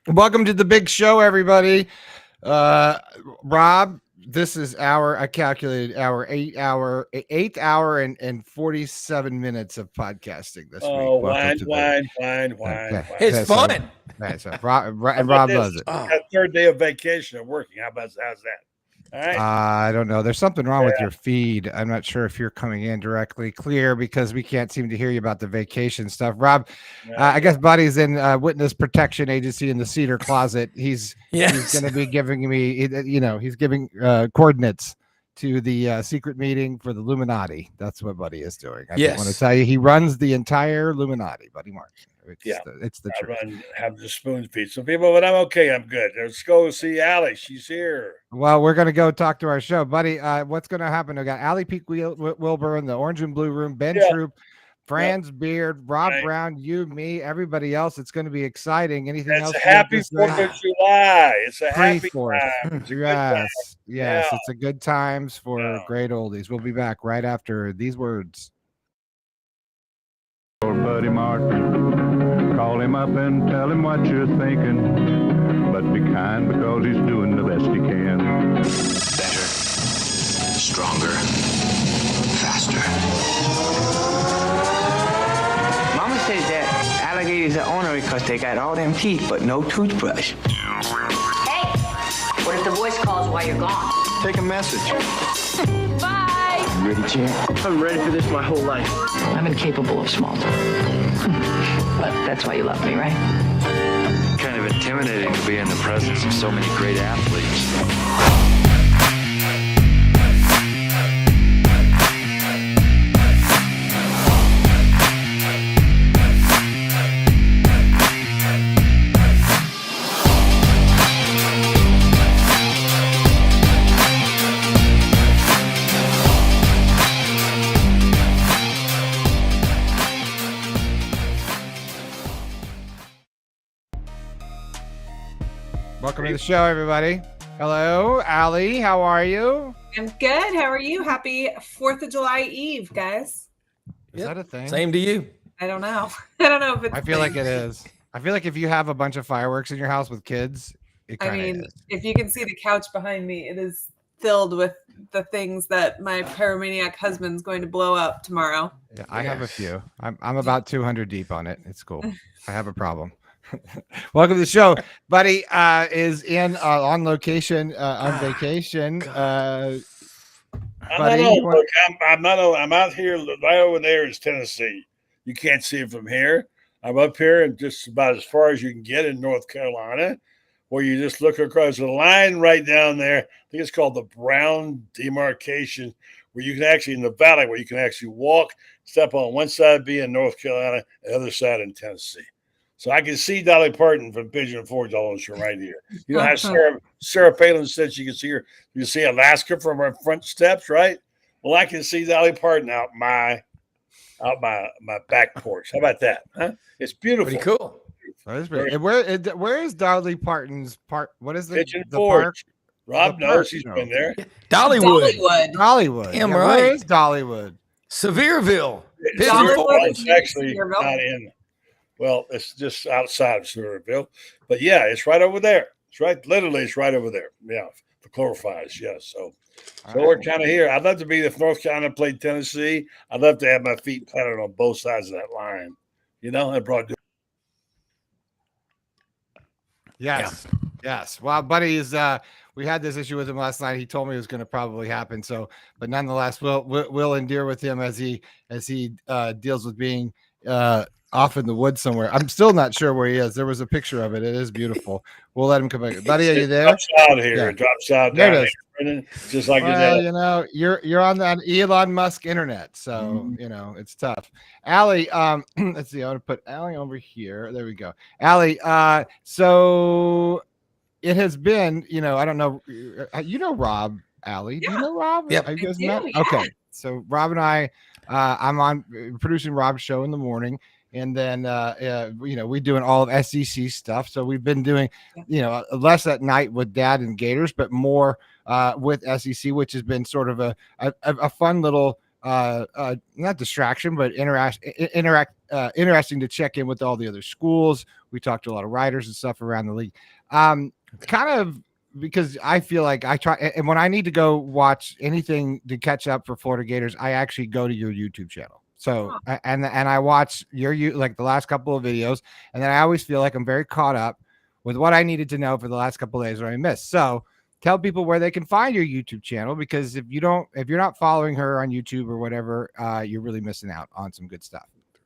Welcome to the big show, everybody. Rob, this is I calculated our eighth hour and 47 minutes of podcasting this week. Oh, Welcome to the wine. It's fun. Rob loves it. Got third day of vacation and working. How's that? All right. I don't know. There's something wrong with your feed. I'm not sure if you're coming in directly clear because we can't seem to hear you about the vacation stuff. Rob, I guess Buddy's in Witness Protection Agency in the Cedar Closet. He's going to be giving me, he's giving coordinates to the secret meeting for the Illuminati. That's what Buddy is doing. I just want to tell you, he runs the entire Illuminati, Buddy Mark. It's the truth. Have the spoon feed some people, but I'm okay. I'm good. Let's go see Allie. She's here. Well, we're going to go talk to our show, Buddy. What's going to happen? We got Allie Peak Wilbur in the orange and blue room, Ben Troop, Franz Beard, Rob Browne, you, me, everybody else. It's going to be exciting. Anything else? It's a happy 4th of July. It's a happy 4th. Yes. It's a good times for great oldies. We'll be back right after these words. Or Buddy Mark, call him up and tell him what you're thinking, but be kind because he's doing the best he can. Better, stronger, faster. Mama says that alligators are ornery because they got all them teeth but no toothbrush. Hey, what if the voice calls while you're gone? Take a message. Bye. You ready, champ? I'm ready for this my whole life. I'm incapable of small talk. But that's why you love me, right? Kind of intimidating to be in the presence of so many great athletes. Welcome to the show, everybody. Hello, Allie. How are you? I'm good. How are you? Happy 4th of July Eve, guys. Is that a thing? Same to you. I don't know. I don't know if it's. I feel like it is. I feel like if you have a bunch of fireworks in your house with kids, it kind of is. If you can see the couch behind me, it is filled with the things that my pyromaniac husband's going to blow up tomorrow. Yeah, I have a few. I'm about 200 deep on it. It's cool. I have a problem. Welcome to the show. Buddy is in on location on vacation. I'm out here. Right over there is Tennessee. You can't see it from here. I'm up here and just about as far as you can get in North Carolina, where you just look across the line right down there. I think it's called the Browne demarcation, where you can actually, in the valley, where you can actually walk, step on one side, be in North Carolina, the other side in Tennessee. So I can see Dolly Parton from Pigeon Forge almost from right here. You know how Sarah Palin said she can see her. You can see Alaska from her front steps, right? Well, I can see Dolly Parton out my back porch. How about that? Huh? It's beautiful. Pretty cool. That is pretty. Where is Dolly Parton's park? What is the Pigeon the Forge? park? Rob knows he's been there. Dollywood. Dollywood. Damn yeah, right. Where is Dollywood? Sevierville. It's actually not in. Well, it's just outside of Sevierville. But yeah, it's right over there. It's right over there. Yeah, the Chlorifies, yes. So we're kind of here. I'd love to be if North Carolina played Tennessee. I'd love to have my feet planted on both sides of that line. You know, I'd probably do. Yes. Well, Buddy is. We had this issue with him last night. He told me it was going to probably happen. So, but nonetheless, we'll endure with him as he deals with being off in the woods somewhere. I'm still not sure where he is. There was a picture of it. It is beautiful. We'll let him come back. Buddy, are you there? Drops out here. Yeah. It drops out down there. Just like you know, you're on the Elon Musk internet, so you know it's tough. Allie, let's see. I want to put Allie over here. There we go. Allie, so it has been, you know, I don't know, you know Rob, Allie. Do you know Rob? Yep. Have you guys met? Yeah. Okay. So Rob and I, I'm on producing Rob's show in the morning. And then, you know, we're doing all of SEC stuff. So we've been doing, you know, less at night with Dad and Gators, but more with SEC, which has been sort of a fun little not distraction, but interesting to check in with all the other schools. We talked to a lot of writers and stuff around the league. Kind of because I feel like I try, and when I need to go watch anything to catch up for Florida Gators, I actually go to your YouTube channel. So, and I watch like the last couple of videos, and then I always feel like I'm very caught up with what I needed to know for the last couple of days where I missed. So tell people where they can find your YouTube channel, because if you're not following her on YouTube or whatever, you're really missing out on some good stuff.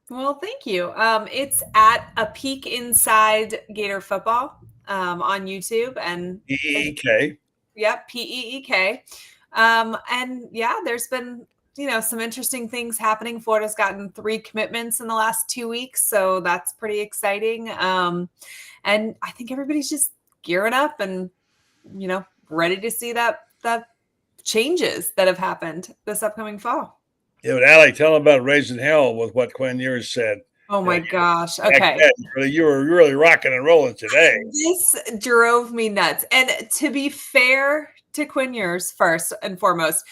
Well, thank you. It's at A Peek Inside Gator Football on YouTube, and PEEK. Yep, PEEK. And yeah, there's been some interesting things happening. Florida's gotten 3 commitments in the last 2 weeks, so that's pretty exciting. And I think everybody's just gearing up and ready to see that changes that have happened this upcoming fall. Yeah, but Allie, tell them about Raising Hell with what Quinn Ewers said. Oh my gosh. Okay. You were really rocking and rolling today. This drove me nuts. And to be fair to Quinn Ewers, first and foremost,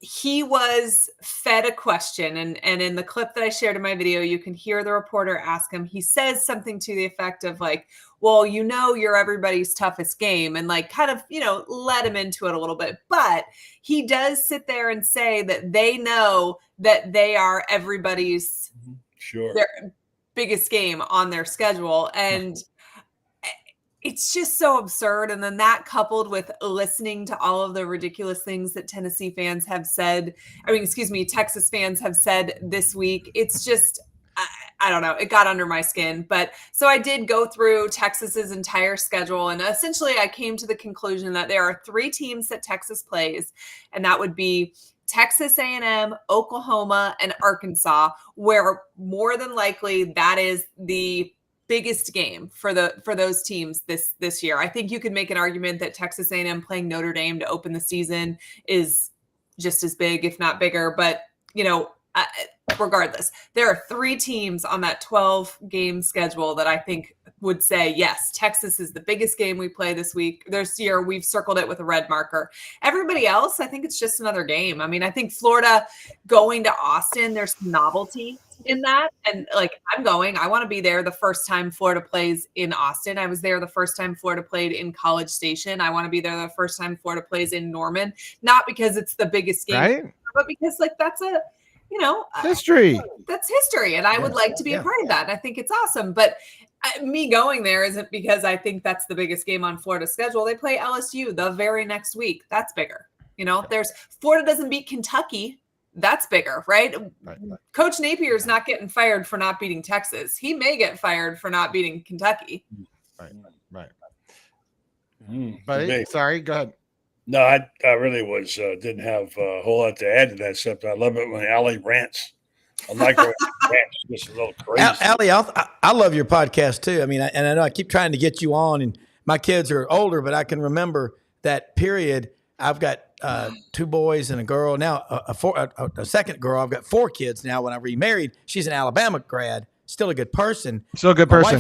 he was fed a question. And in the clip that I shared in my video, you can hear the reporter ask him. He says something to the effect of like, well, you're everybody's toughest game, and like kind of, let him into it a little bit. But he does sit there and say that they know that they are everybody's their biggest game on their schedule. And it's just so absurd. And then that coupled with listening to all of the ridiculous things that Texas fans have said this week, it's just, I don't know, it got under my skin. But so I did go through Texas's entire schedule, and essentially I came to the conclusion that there are 3 teams that Texas plays, and that would be Texas A&M, Oklahoma, and Arkansas, where more than likely that is the biggest game for those teams this year. I think you could make an argument that Texas A&M playing Notre Dame to open the season is just as big, if not bigger. But regardless, there are 3 teams on that 12-game schedule that I think would say, yes, Texas is the biggest game we play this year. We've circled it with a red marker. Everybody else, I think it's just another game. I mean, I think Florida going to Austin, there's novelty in that. And like, I want to be there the first time Florida plays in Austin. I was there the first time Florida played in College Station. I want to be there the first time Florida plays in Norman, not because it's the biggest game, right? But because like that's a, history. That's history. And I would like to be a part of that. And I think it's awesome. But me going there isn't because I think that's the biggest game on Florida's schedule. They play LSU the very next week. That's bigger. There's Florida doesn't beat Kentucky. That's bigger, right? Coach Napier's not getting fired for not beating Texas. He may get fired for not beating Kentucky. Right. But sorry, go ahead. No, I really didn't have a whole lot to add to that, except I love it when Allie rants. I like her rants, just a little crazy. Allie, I love your podcast too. I mean, and I know I keep trying to get you on, and my kids are older, but I can remember that period. I've got 2 boys and a girl now, a second girl. I've got 4 kids now. When I remarried, she's an Alabama grad, still a good person. Still a good person.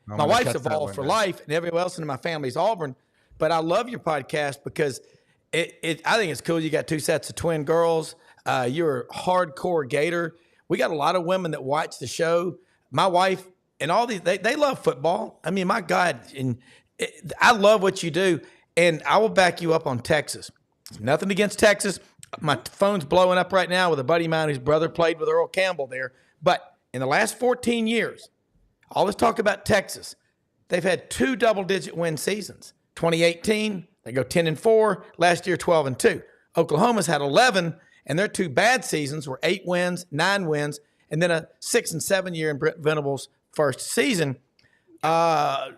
My wife's evolved for life, and everyone else in my family's Auburn. But I love your podcast because I think it's cool. You got 2 sets of twin girls. You're a hardcore Gator. We got a lot of women that watch the show. My wife and all these, they love football. I mean, my God, I love what you do, and I will back you up on Texas. Nothing against Texas. My phone's blowing up right now with a buddy of mine whose brother played with Earl Campbell there. But in the last 14 years, all this talk about Texas, they've had 2 double-digit win seasons. 2018, they go 10-4. Last year, 12-2. Oklahoma's had 11, and their 2 bad seasons were 8 wins, 9 wins, and then a 6 and 7 year in Brent Venables' first season. And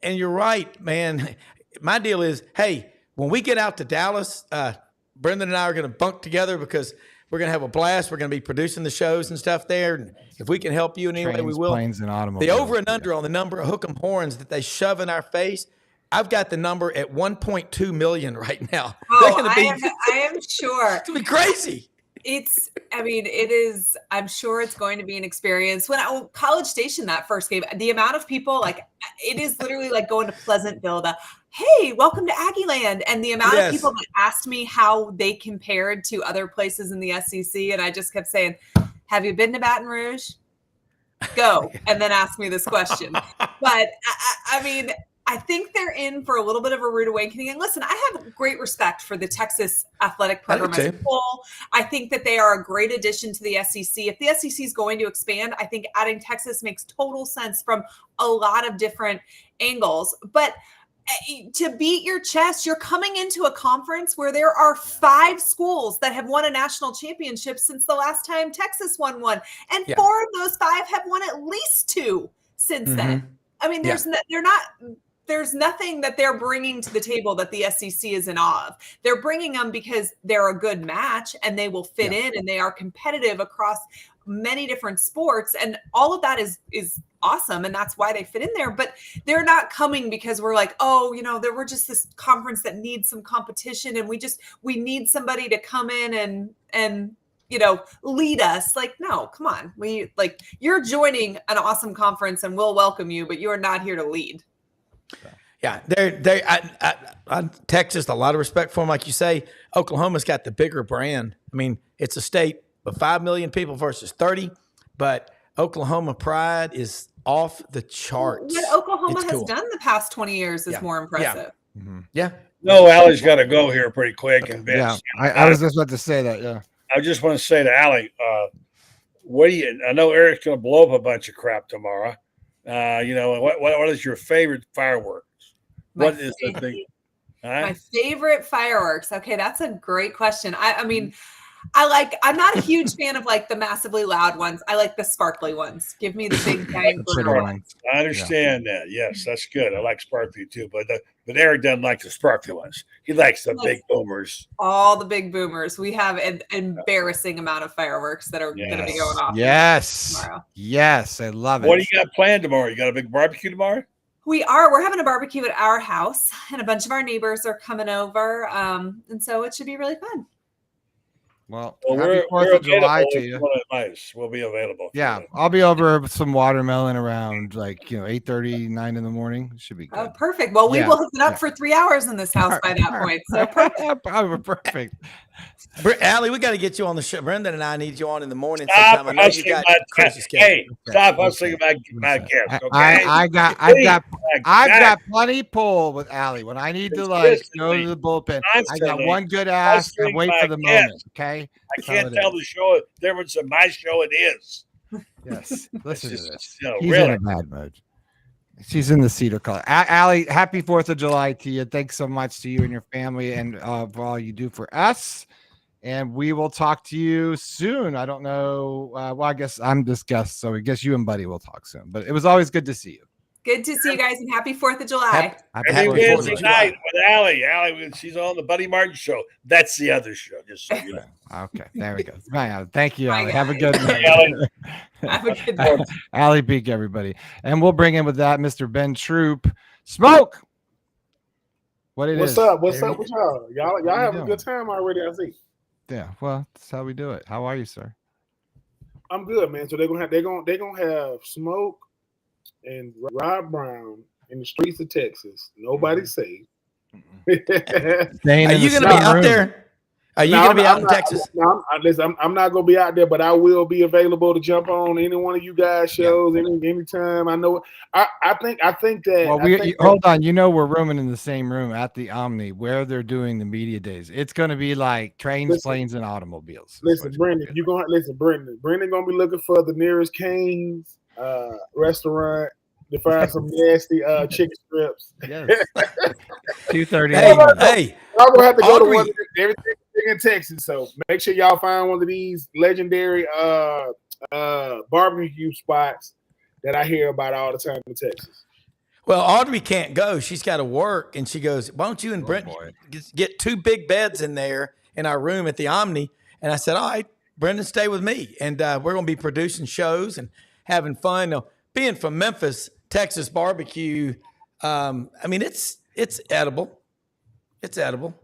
you're right, man. My deal is, hey, when we get out to Dallas, Brendan and I are going to bunk together because we're going to have a blast. We're going to be producing the shows and stuff there. And if we can help you in any way, we will. Planes, and automobiles. The over and under on the number of hook 'em horns that they shove in our face, I've got the number at 1.2 million right now. Oh, I am sure. It's going to be crazy. it is, I'm sure it's going to be an experience. When College Station, that first game, the amount of people, like, it is literally like going to Pleasantville to, hey, welcome to Aggie Land. And the amount of people that asked me how they compared to other places in the SEC. And I just kept saying, have you been to Baton Rouge? Go. And then ask me this question. But I mean, I think they're in for a little bit of a rude awakening. And listen, I have great respect for the Texas athletic program as a whole. I think that they are a great addition to the SEC. If the SEC is going to expand, I think adding Texas makes total sense from a lot of different angles. But to beat your chest, you're coming into a conference where there are 5 schools that have won a national championship since the last time Texas won one. And 4 of those 5 have won at least 2 since then. I mean, there's nothing that they're bringing to the table that the SEC is in awe of. They're bringing them because they're a good match and they will fit in and they are competitive across many different sports. And all of that is awesome. And that's why they fit in there. But they're not coming because we're like, oh, we're just this conference that needs some competition. And we need somebody to come in and lead us. Like, no, come on. You're joining an awesome conference and we'll welcome you, but you're not here to lead. Yeah, I Texas, a lot of respect for them. Like you say, Oklahoma's got the bigger brand. I mean, it's a state of 5 million people versus 30, but Oklahoma pride is off the charts. What Oklahoma has done the past 20 years is more impressive. Yeah. No, Allie's got to go here pretty quick. And yeah, I was just about to say that. Yeah, I just want to say to Allie, I know Eric's going to blow up a bunch of crap tomorrow. What is your favorite fireworks? What is the thing? My favorite fireworks. Okay, that's a great question. I mean, I'm not a huge fan of like the massively loud ones. I like the sparkly ones. Give me the big bang ones. I understand that. Yes, that's good. I like sparkly too, but Eric doesn't like the sparkly ones. He likes the big boomers. All the big boomers. We have an embarrassing amount of fireworks that are going to be going off. Yes. Tomorrow. Yes, I love it. What do you got planned tomorrow? You got a big barbecue tomorrow? We're having a barbecue at our house, and a bunch of our neighbors are coming over, and so it should be really fun. Well, happy 4th of July to you. Nice. We'll be available. Yeah, I'll be over with some watermelon around 8:30, 9 in the morning. It should be good. Oh, perfect. Well, we will hook it up for 3 hours in this house by that point. So perfect. Allie, we got to get you on the show. Brendan and I need you on in the morning Stop sometime. I know you got crazy schedule. Hey, stop hustling my guests. Okay? I've got plenty pull with Allie. When I need to go to the bullpen, I got one good ass and wait for the moment. Okay. I can't tell the show difference of my show and his. Yes. Listen to this. He's in a bad mood. She's in the cedar color. Allie, happy 4th of July to you. Thanks so much to you and your family and for all you do for us. And we will talk to you soon. I don't know. Well, I guess I'm this guest, so I guess you and Buddy will talk soon. But it was always good to see you. Good to see you guys, and happy 4th of July. Every Wednesday night with Allie. Allie, she's on the Buddy Martin show. That's the other show, just so you know. Okay, there we go. Thank you, Allie. Have a good night. Have a good night. Allie Beak, everybody. And we'll bring in with that Mr. Ben Troop. Smoke! What's up with y'all? Y'all having a good time already, I see. Yeah, well, that's how we do it. How are you, sir? I'm good, man. So they're gonna have Smoke and Rob Browne in the streets of Texas. Nobody's safe. Are you going to be out there? Are you going to be out in Texas? I'm not going to be out there, but I will be available to jump on any one of you guys' shows anytime. I know. I think that. Well, hold on. We're rooming in the same room at the Omni where they're doing the media days. It's going to be like trains, planes, and automobiles. Listen, Brendan, Brendan going to be looking for the nearest Cane's restaurant to find some nasty chicken strips. Yes. 2:30. Hey, I'm gonna have to go to one of everything in Texas. So make sure y'all find one of these legendary barbecue spots that I hear about all the time in Texas. Well, Audrey can't go. She's got to work, and she goes, "Why don't you and Brent get 2 big beds in there in our room at the Omni?" And I said, "All right, Brendan, stay with me, and we're going to be producing shows and having fun." Now, being from Memphis, Texas barbecue, I mean, it's edible. It's edible.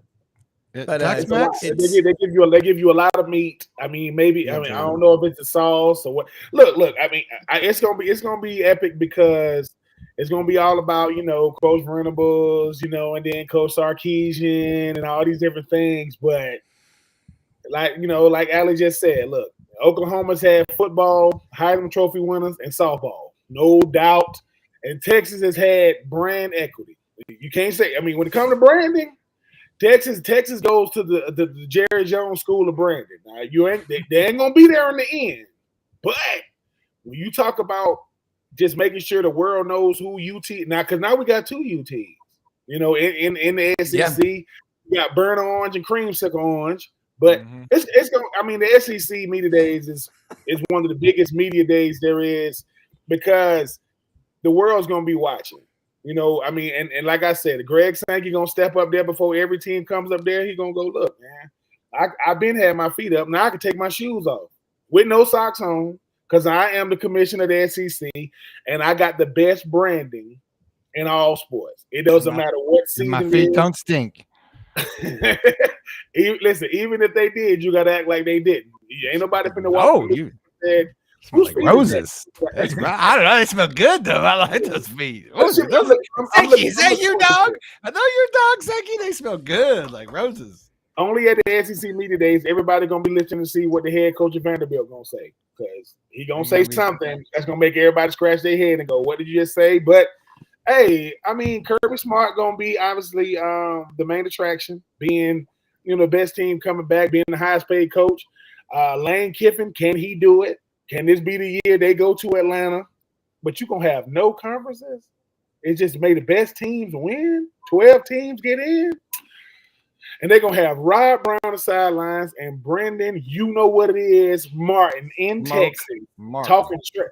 But Tex-Mex? They give you a lot of meat. I mean, maybe I don't know if it's the sauce or what. Look. I mean, it's gonna be epic because it's gonna be all about Coach Venables, and then Coach Sarkisian and all these different things. But like Ali just said, look, Oklahoma's had football, Heisman Trophy winners, and softball, no doubt. And Texas has had brand equity. You can't say. I mean, when it comes to branding, Texas goes to the Jerry Jones School of Branding. Now, they ain't gonna be there in the end. But when you talk about just making sure the world knows who UT now, because now we got 2 UTs. In the SEC, you got burnt orange and creamsicle orange. But it's going. I mean, the SEC Media Days is one of the biggest media days there is because the world's going to be watching. I mean, and like I said, Greg Sankey going to step up there before every team comes up there. He's going to go, look, man, I've been had my feet up. Now I can take my shoes off with no socks on because I am the commissioner of the SEC and I got the best branding in all sports. It doesn't matter what season. My feet don't stink. Even if they did, you got to act like they didn't. Ain't nobody finna walk. Oh, you smell like roses. I don't know. They smell good though. I like those feet. Seki, is that you, dog? I know your dog, Seki. They smell good, like roses. Only at the SEC Media Days, everybody gonna be listening to see what the head coach of Vanderbilt gonna say because he gonna say something that's gonna make everybody scratch their head and go, "What did you just say?" But hey, I mean, Kirby Smart gonna be obviously the main attraction, being the best team coming back, being the highest paid coach. Lane Kiffin, can he do it? Can this be the year they go to Atlanta? But you're going to have no conferences? It just made the best teams win? 12 teams get in? And they're going to have Rob Browne on the sidelines and Brendan, you know what it is, Martin in Texas. Talking trash.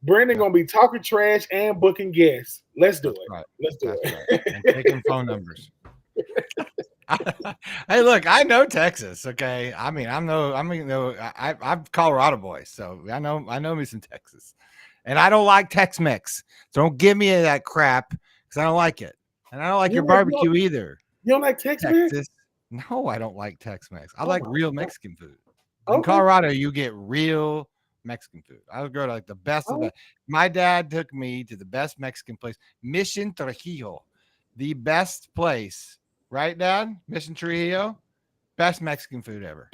Brendan going to be talking trash and booking guests. Let's do it. Right. Let's do it. Right. And taking phone numbers. Hey, look, I know Texas. Okay, I'm Colorado boy, so I know me some Texas, and I don't like Tex-Mex. So don't give me that crap because I don't like it, and I don't like your barbecue either. You don't like Tex-Mex? Texas? No, I don't like Tex-Mex. I like real Mexican food. In Colorado, you get real Mexican food. I would go to like the best of the. My dad took me to the best Mexican place, Mission Trujillo, the best place. Right, Dad? Mission Trujillo? Best Mexican food ever.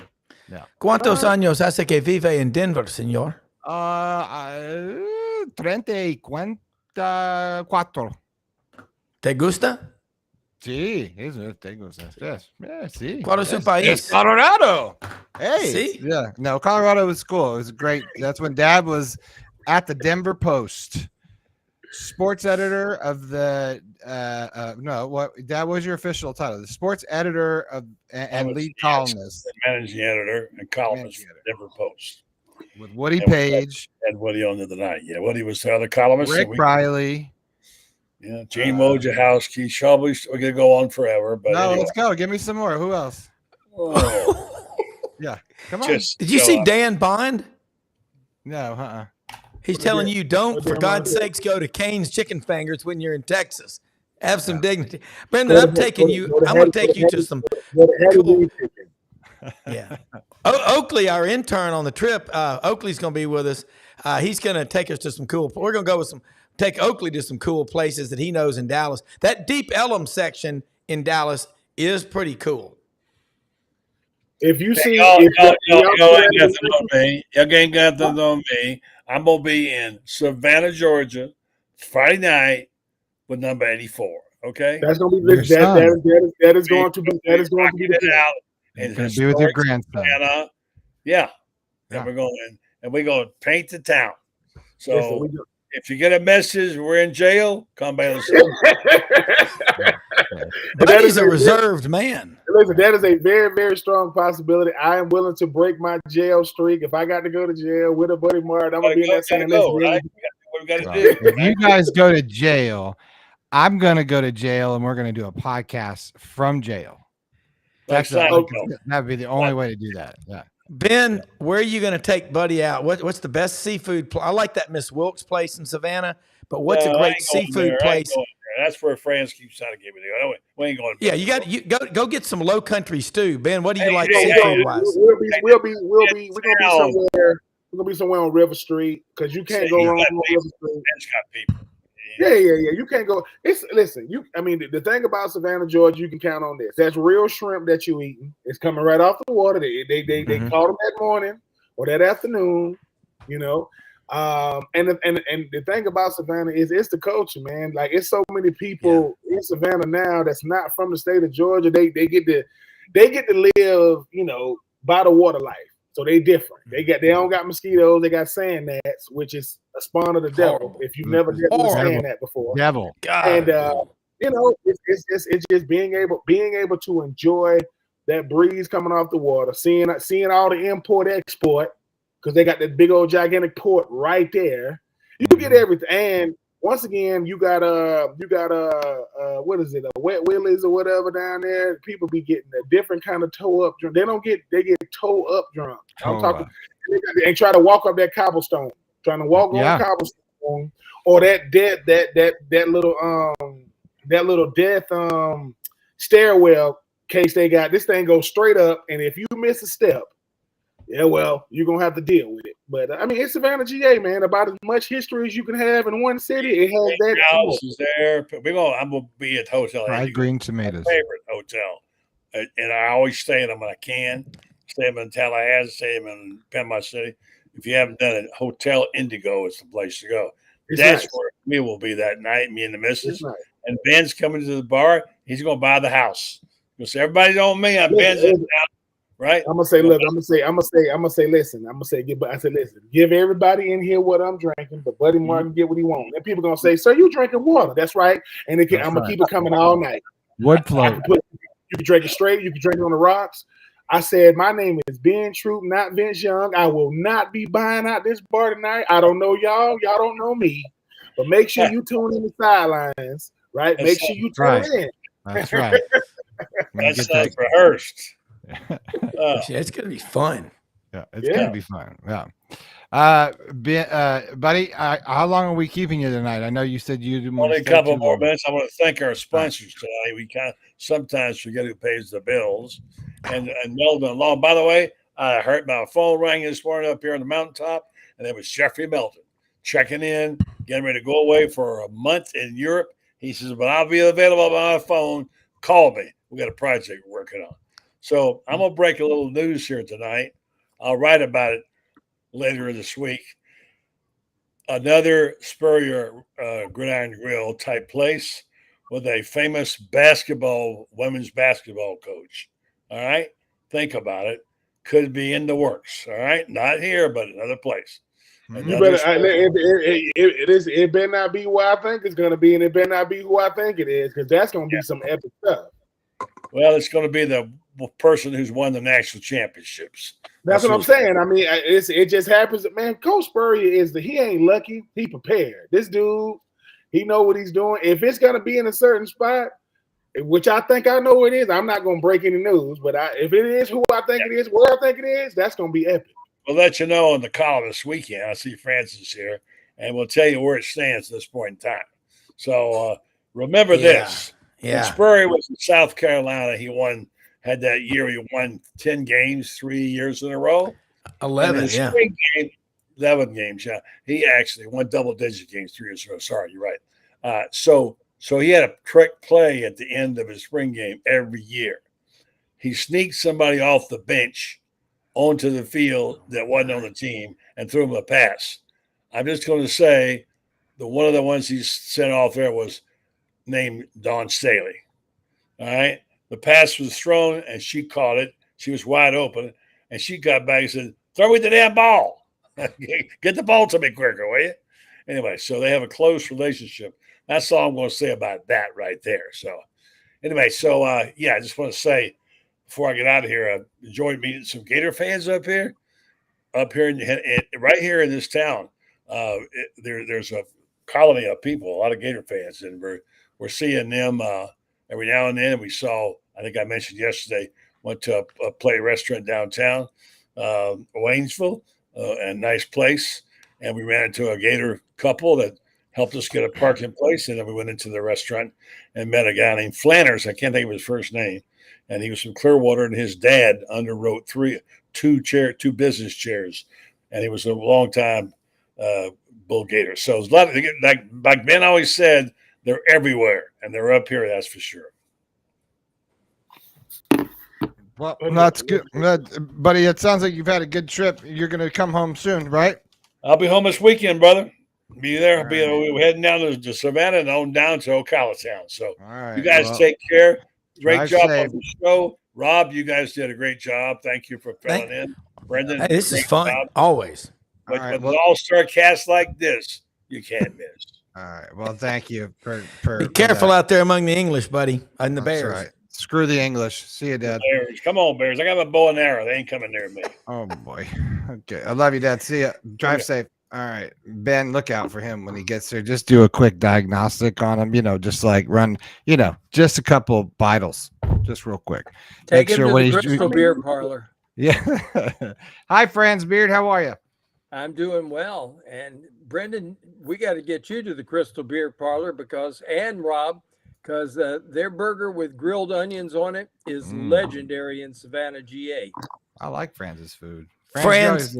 Yeah. ¿Cuántos años hace que vive en Denver, señor? 34. ¿Te gusta? Sí, te gusta. Yes. Yeah, sí. ¿Cuál es su país? Colorado. Hey. See? Yeah. No, Colorado was cool. It was great. That's when Dad was at the Denver Post. Sports editor of the Dad was your official title? The sports editor of and lead columnist, managing editor and columnist for the Denver Post with Woody Page and Woody on the night. Yeah, Woody was the other columnist. Rick Riley. Yeah, Gene Wojciechowski. Shelby. We're gonna go on forever, but no, let's go. Give me some more. Who else? Oh. Yeah, come on. Did you see Dan Bond? No, He's telling you, don't, for God's sakes, go to Cane's Chicken Fingers when you're in Texas. Have some dignity. Brendan, I'm going to take you to some cool. Yeah. Oakley, our intern on the trip, Oakley's going to be with us. He's going to take us to some cool, we're going to take Oakley to some cool places that he knows in Dallas. That Deep Ellum section in Dallas is pretty cool. If you see, y'all ain't got nothing on me. I'm gonna be in Savannah, Georgia, Friday night with number 84. Okay, that's gonna be that is going to be the out. And gonna be with your grandson. Yeah. And we're going to paint the town. So if you get a message we're in jail, come by the That is a reserved man. Listen, that is a very, very strong possibility. I am willing to break my jail streak. If I got to go to jail with a buddy Mart, I'm gonna be in that same list. Right? What we got to do? If you guys go to jail, I'm gonna go to jail, and we're gonna do a podcast from jail. That would be the only way to do that. Yeah. Ben, where are you going to take Buddy out? What's the best seafood? I like that Miss Wilkes place in Savannah, but what's a great seafood place? That's where Franz keeps trying to get me there. We ain't going. Yeah, you go get some low country stew, Ben. What do you like We're seafood wise? gonna be somewhere on River Street because you can't go wrong on River Street. It's got people. Yeah. You can't go. The thing about Savannah, Georgia, you can count on this. That's real shrimp that you eating. It's coming right off the water. They caught them that morning or that afternoon. And the thing about Savannah is it's the culture, man. Like it's so many people in Savannah now that's not from the state of Georgia. They get to live, by the water life. So they different. They don't got mosquitoes. They got sand gnats, which is a spawn of the devil. If you've never dealt with sand gnat before, devil. And it's just being able to enjoy that breeze coming off the water, seeing all the import export because they got that big old gigantic port right there. You get everything, and once again, you got what is it, a wet willies or whatever down there. People be getting a different kind of toe up drunk. They get toe up drunk. I'm talking, and try to walk up that cobblestone, trying to walk on cobblestone, or that little death stairwell case they got. This thing goes straight up, and if you miss a step, yeah, well, you're gonna have to deal with it. But it's Savannah, GA, man. About as much history as you can have in one city. It has that. House is there. I'm gonna be at the hotel. Fried green tomatoes. My favorite hotel, and I always stay in them when I can. Stay in Tallahassee, stay in Panama City. If you haven't done it, Hotel Indigo is the place to go. That's where we will be that night. Me and the missus. And Ben's coming to the bar. He's gonna buy the house. He'll say, "Everybody's on me. I'm Ben's in town." Right. I'm gonna say, look, listen. Give everybody in here what I'm drinking, but Buddy Martin get what he wants. And people gonna say, "So you drinking water?" That's right. And I'm gonna keep it coming all night. Wood float. You can drink it straight. You can drink it on the rocks. I said, my name is Ben Troop, not Vince Young. I will not be buying out this bar tonight. I don't know y'all. Y'all don't know me. But make sure you tune in the sidelines, right? Make sure you tune in. That's right. That's rehearsed. It's gonna be fun. Yeah, it's gonna be fun. Yeah. Buddy, how long are we keeping you tonight? I know you said you do only a couple more minutes. I want to thank our sponsors tonight. We sometimes forget who pays the bills. And Melvin Long. By the way, I heard my phone rang this morning up here on the mountaintop, and it was Jeffrey Melton checking in, getting ready to go away for a month in Europe. He says, "But I'll be available by my phone. Call me. We got a project we're working on." So I'm going to break a little news here tonight. I'll write about it later this week. Another Spurrier Gridiron Grill type place with a famous women's basketball coach. All right? Think about it. Could be in the works. All right? Not here, but another place. It better not be what I think it's going to be, and it better not be who I think it is, because that's going to be some epic stuff. Well, it's going to be the person who's won the national championships. That's what I'm saying. It just happens that, man, Coach Spurrier he ain't lucky. He prepared. This dude, he know what he's doing. If it's going to be in a certain spot, which I think I know it is, I'm not going to break any news, but if it is who I think it is, where I think it is, that's going to be epic. We'll let you know in the column this weekend. I see Franz is here, and we'll tell you where it stands at this point in time. So remember this. Yeah. When Spurrier was in South Carolina, he had that year he won 10 games 3 years in a row. 11 games, yeah. He actually won double-digit games 3 years in a row. Sorry, you're right. So he had a trick play at the end of his spring game every year. He sneaked somebody off the bench onto the field that wasn't on the team and threw him a pass. I'm just going to say that one of the ones he sent off there was named Dawn Staley. All right. The pass was thrown and she caught it. She was wide open and she got back and said, "Throw me the damn ball. Get the ball to me quicker, will you?" Anyway, so they have a close relationship. That's all I'm going to say about that right there. So anyway, I just want to say before I get out of here, I enjoyed meeting some Gator fans up here right here in this town. There's a colony of people, a lot of Gator fans, and we're seeing them every now and then. We saw, I think I mentioned yesterday, went to a play restaurant downtown, Waynesville, and nice place. And we ran into a Gator couple that helped us get a parking place. And then we went into the restaurant and met a guy named Flanners. I can't think of his first name. And he was from Clearwater, and his dad underwrote two business chairs. And he was a long time bull gator. So there's a lot of, like Ben always said, they're everywhere, and they're up here, that's for sure. Well, that's good, buddy. It sounds like you've had a good trip. You're going to come home soon, right? I'll be home this weekend, brother. Be there. We're heading down to Savannah and on down to Ocala Town. So you guys take care. Great job on the show. Rob, you guys did a great job. Thank you for filling in. Brendan, this is fun, always. But with an all-star cast like this, you can't miss. All right. Well, thank you. Be careful out there among the English, buddy, and the Bears. Right. Screw the English. See you, Dad. Bears. Come on, Bears. I got my bow and arrow. They ain't coming near me. Oh, boy. Okay. I love you, Dad. See ya. Drive safe. All right. Ben, look out for him when he gets there. Just do a quick diagnostic on him. Just like run, just a couple vitals. Just real quick. Take him to the Crystal Beer Parlor. Yeah. Hi, Franz Beard. How are you? I'm doing well. And Brendan, we got to get you to the Crystal Beer Parlor and Rob, because their burger with grilled onions on it is legendary in Savannah, GA. I like Franz's food. Franz,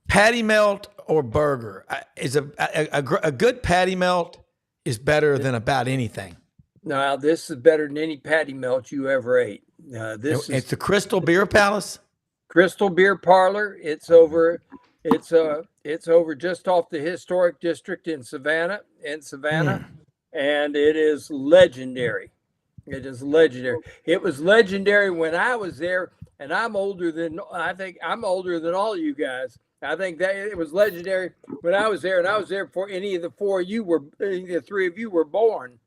patty melt or burger is a good patty melt is better than about anything. Now, this is better than any patty melt you ever ate. It's the Crystal Beer Palace. Crystal Beer Parlor. It's over just off the historic district in Savannah. And it is legendary. It is legendary. It was legendary when I was there, and I think I'm older than all you guys. I think that it was legendary when I was there, and I was there before any of the three of you were born.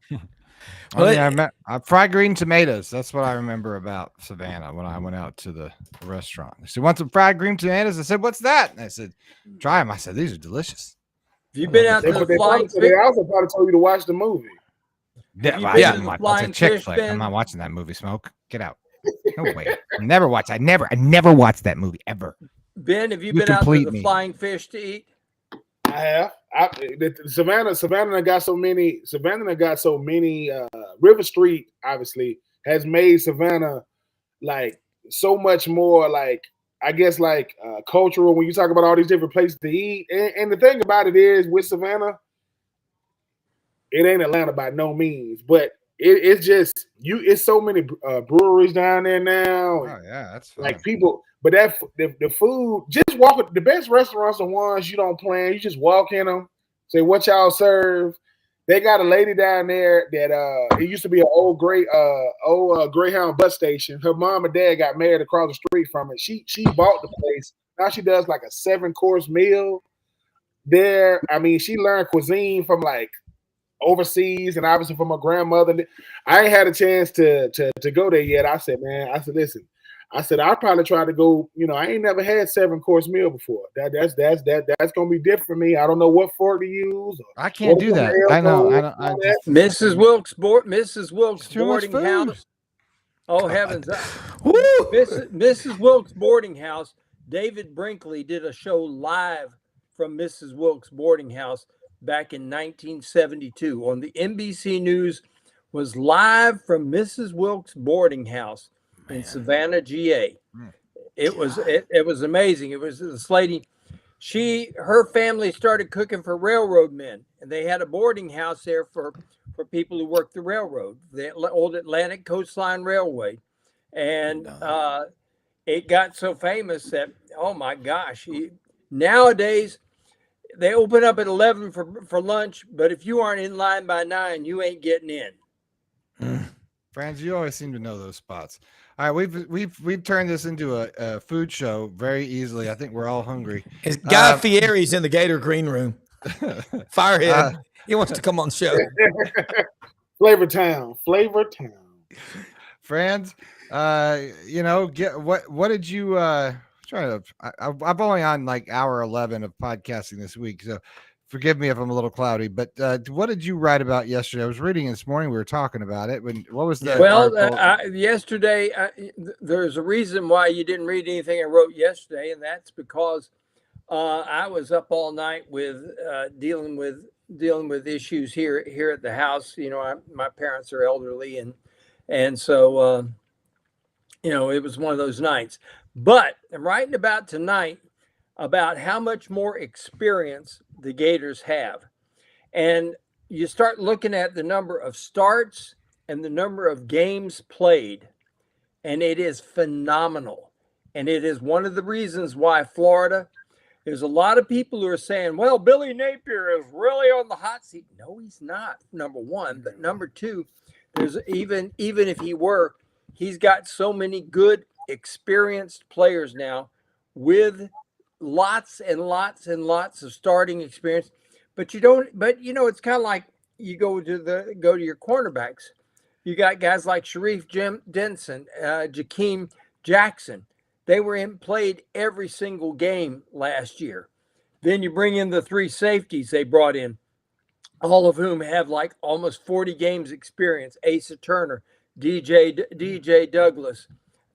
I met fried green tomatoes. That's what I remember about Savannah when I went out to the restaurant. They said, "Want some fried green tomatoes?" I said, "What's that?" And I said, "Try them." I said, "These are delicious." You've been out to the Flying Fish. They also probably told you to watch the movie. Yeah, that's a chick flick. I'm not watching that movie. Smoke, get out. No way. I never watched watched that movie ever. Ben, have you been out to the Flying Fish to eat? I have. Savannah got so many. River Street obviously has made Savannah like so much more like, I guess, like cultural when you talk about all these different places to eat. And the thing about it is with Savannah, it ain't Atlanta by no means, but it's just it's so many breweries down there now. Oh yeah, that's fun. Like people, but the food, just walk. The best restaurants are ones you don't plan. You just walk in them, say what y'all serve. They got a lady down there that it used to be an old Greyhound bus station. Her mom and dad got married across the street from it. She bought the place. Now she does like a 7-course meal there. I mean, she learned cuisine from like overseas and obviously from her grandmother. I ain't had a chance to go there yet. I said, listen. I said, I'll probably try to go. I ain't never had 7-course meal before. That's gonna be different for me. I don't know what fork to use. I can't do that. I know. Mrs. Wilkes boarding house. Oh heavens! Mrs. Wilkes boarding house. David Brinkley did a show live from Mrs. Wilkes boarding house back in 1972 on the NBC News. Was live from Mrs. Wilkes boarding house in Savannah, GA. It was amazing. It was this lady. Her family started cooking for railroad men, and they had a boarding house there for people who worked the railroad, the old Atlantic Coastline Railway, and it got so famous that, oh my gosh, nowadays they open up at 11 for lunch, but if you aren't in line by 9, you ain't getting in. Franz, you always seem to know those spots. All right, we've turned this into a food show very easily. I think we're all hungry. It's Guy Fieri's in the Gator green room. Firehead. He wants to come on the show. Flavor Town. Franz, what did you try to? I'm only on like hour 11 of podcasting this week, so forgive me if I'm a little cloudy, but what did you write about yesterday? I was reading this morning. We were talking about it. What was the yesterday? There's a reason why you didn't read anything I wrote yesterday, and that's because I was up all night with dealing with dealing with issues here at the house. My parents are elderly, and so it was one of those nights. But I'm writing about tonight about how much more experience the Gators have, and you start looking at the number of starts and the number of games played, and it is phenomenal. And it is one of the reasons why Florida. There's a lot of people who are saying, well, Billy Napier is really on the hot seat. No, he's not, number one. But number two, there's even if he were, he's got so many good, experienced players now with lots and lots and lots of starting experience. But it's kind of like you go to your cornerbacks. You got guys like Sharif Denson, Jakeem Jackson. They played every single game last year. Then you bring in the 3 safeties they brought in, all of whom have like almost 40 games experience. Asa Turner, DJ Douglas,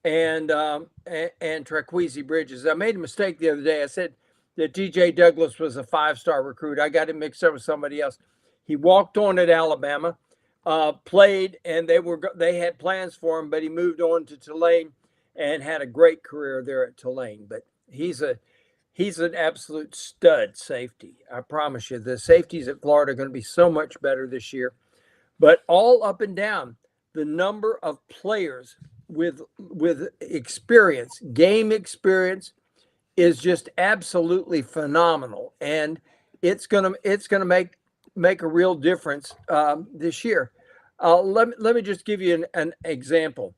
and Traquezy Bridges. I made a mistake the other day. I said that DJ Douglas was a 5-star recruit. I got him mixed up with somebody else. He walked on at Alabama, played, and they had plans for him, but he moved on to Tulane and had a great career there at Tulane. But he's an absolute stud safety. I promise you, the safeties at Florida are going to be so much better this year. But all up and down, the number of players with experience, game experience, is just absolutely phenomenal, and it's gonna make a real difference this year. Let me just give you an example.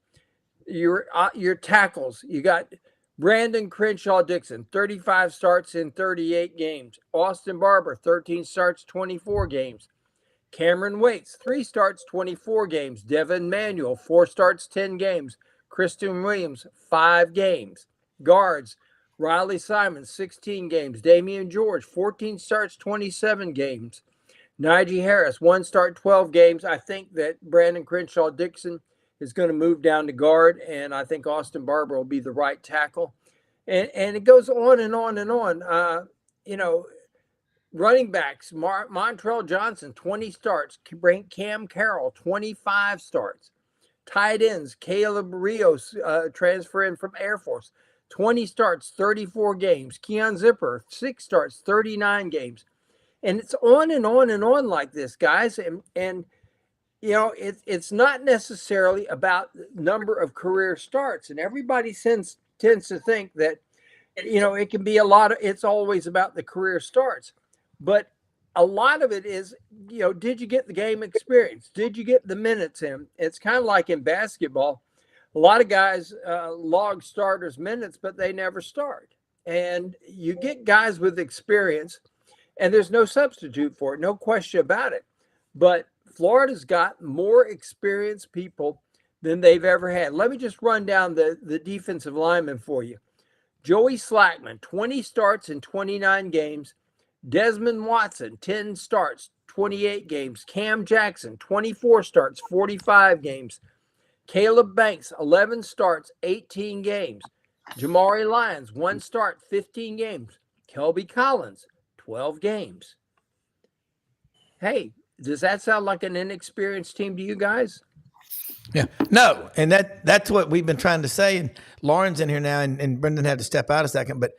Your tackles, you got Brandon Crenshaw-Dixon, 35 starts in 38 games. Austin Barber, 13 starts, 24 games. Cameron Waits, 3 starts, 24 games. Devin Manuel, 4 starts, 10 games. Kristen Williams, 5 games. Guards, Riley Simon, 16 games. Damian George, 14 starts, 27 games. Najee Harris, 1 start, 12 games. I think that Brandon Crenshaw-Dixon is going to move down to guard, and I think Austin Barber will be the right tackle. And it goes on and on and on. Running backs, Montrell Johnson, 20 starts. Cam Carroll, 25 starts. Tight ends, Caleb Rios, transferring from Air Force, 20 starts, 34 games. Keon Zipper, 6 starts, 39 games. And it's on and on and on like this, guys. And it's not necessarily about the number of career starts. And everybody tends to think that, it can be it's always about the career starts. But a lot of it is, did you get the game experience? Did you get the minutes in? It's kind of like in basketball. A lot of guys log starters minutes, but they never start. And you get guys with experience, and there's no substitute for it, no question about it. But Florida's got more experienced people than they've ever had. Let me just run down the defensive linemen for you. Joey Slackman, 20 starts in 29 games. Desmond Watson, 10 starts, 28 games. Cam Jackson, 24 starts, 45 games. Caleb Banks, 11 starts, 18 games. Jamari Lyons, 1 start, 15 games. Kelby Collins, 12 games. Hey, does that sound like an inexperienced team to you guys? Yeah, no, and that's what we've been trying to say. And Loren's in here now, and Brendan had to step out a second, but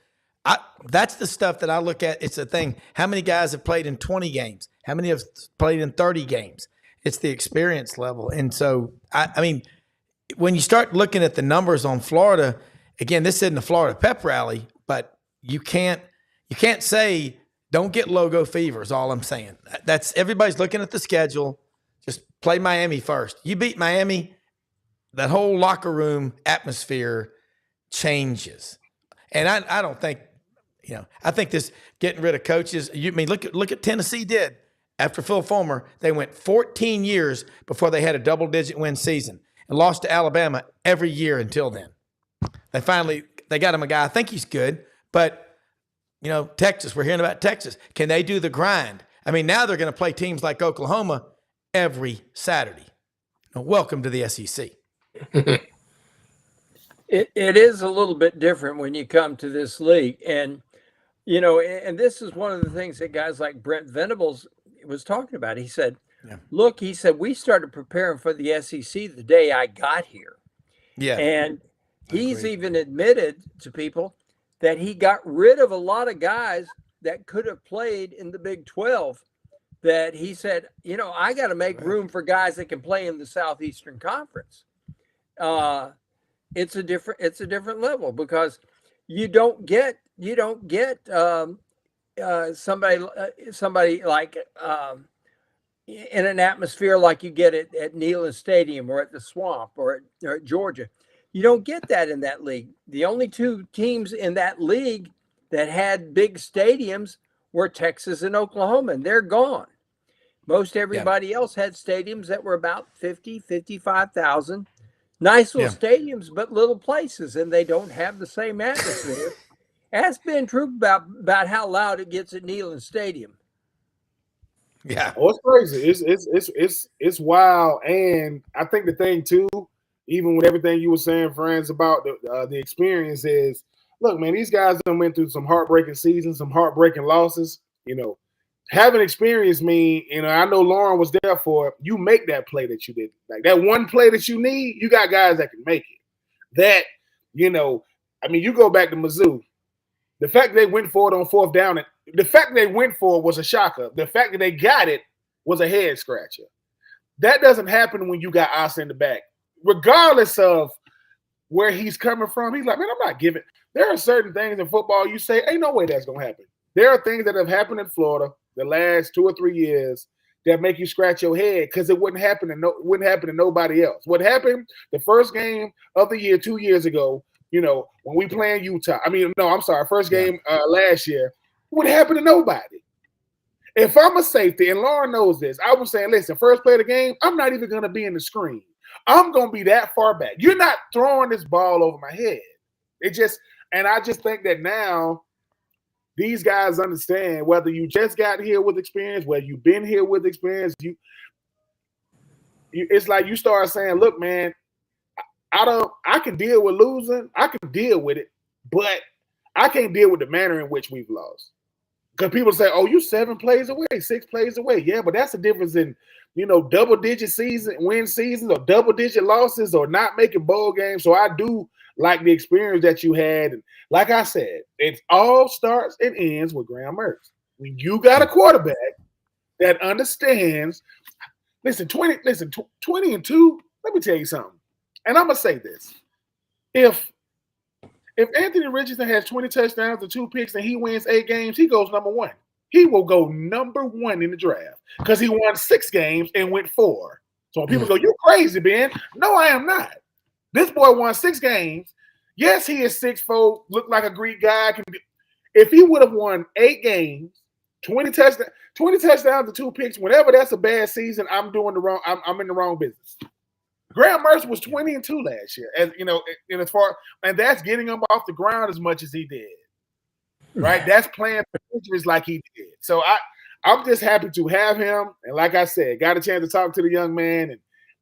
that's the stuff that I look at. It's the thing. How many guys have played in 20 games? How many have played in 30 games? It's the experience level. And so, I mean, when you start looking at the numbers on Florida, again, this isn't a Florida pep rally, but you can't say don't get logo fever is all I'm saying. That's everybody's looking at the schedule. Just play Miami first. You beat Miami, that whole locker room atmosphere changes. And I don't think, I think this getting rid of coaches, look at Tennessee did. After Phil Fulmer, they went 14 years before they had a double-digit win season and lost to Alabama every year until then. They got him a guy. I think he's good, but, Texas, we're hearing about Texas. Can they do the grind? I mean, now they're going to play teams like Oklahoma every Saturday. Welcome to the SEC. It is a little bit different when you come to this league. And, and this is one of the things that guys like Brent Venables was talking about. He said, look, he said, we started preparing for the SEC the day I got here. Yeah. And he's even admitted to people that he got rid of a lot of guys that could have played in the Big 12, that he said, I got to make room for guys that can play in the Southeastern Conference. It's a different level, because you don't get somebody like in an atmosphere like you get it at Neyland Stadium or at the Swamp or at Georgia. You don't get that in that league. The only two teams in that league that had big stadiums were Texas and Oklahoma, and they're gone. Most everybody else had stadiums that were about 50, 55,000. Nice little stadiums, but little places, and they don't have the same atmosphere. That's been true about how loud it gets at Neyland Stadium. Yeah, it's crazy. It's wild, and I think the thing too, even with everything you were saying, Franz, about the experience is, look, man, these guys done went through some heartbreaking seasons, some heartbreaking losses. Having experience mean, I know Loren was there for it. You make that play that you did, like that one play that you need. You got guys that can make it. That, you go back to Mizzou. The fact that they went for it on fourth down, the fact that they went for it was a shocker. The fact that they got it was a head scratcher. That doesn't happen when you got us in the back. Regardless of where he's coming from, he's like, man, I'm not giving. There are certain things in football you say, ain't no way that's going to happen. There are things that have happened in Florida the last 2 or 3 years that make you scratch your head, because it wouldn't happen to nobody else. What happened the first game of the year 2 years ago, when we playing Utah, first game last year, would happen to nobody. If I'm a safety, and Loren knows this, I was saying, listen, first play of the game, I'm not even going to be in the screen. I'm going to be that far back. You're not throwing this ball over my head. And I just think that now these guys understand, whether you just got here with experience, whether you've been here with experience, it's like you start saying, look, man, I can deal with losing. I can deal with it, but I can't deal with the manner in which we've lost. Because people say, oh, you 7 plays away, 6 plays away. Yeah, but that's the difference in, double-digit win seasons or double-digit losses or not making bowl games. So I do like the experience that you had. And like I said, it all starts and ends with Graham Mertz. When you got a quarterback that understands, 20-2, let me tell you something. And I'm going to say this. If Anthony Richardson has 20 touchdowns and 2 picks and he wins 8 games, he goes number 1. He will go number 1 in the draft because he won 6 games and went 4. So when people go, you're crazy, Ben. No, I am not. This boy won 6 games. Yes, he is 6'4", look like a Greek guy. If he would have won 8 games, 20 touchdowns and 2 picks, whenever that's a bad season, I'm doing the wrong. I'm in the wrong business. Graham Mertz was 20-2 last year, and that's getting him off the ground as much as he did. Right? That's playing for injuries like he did. So I'm just happy to have him. And like I said, got a chance to talk to the young man. And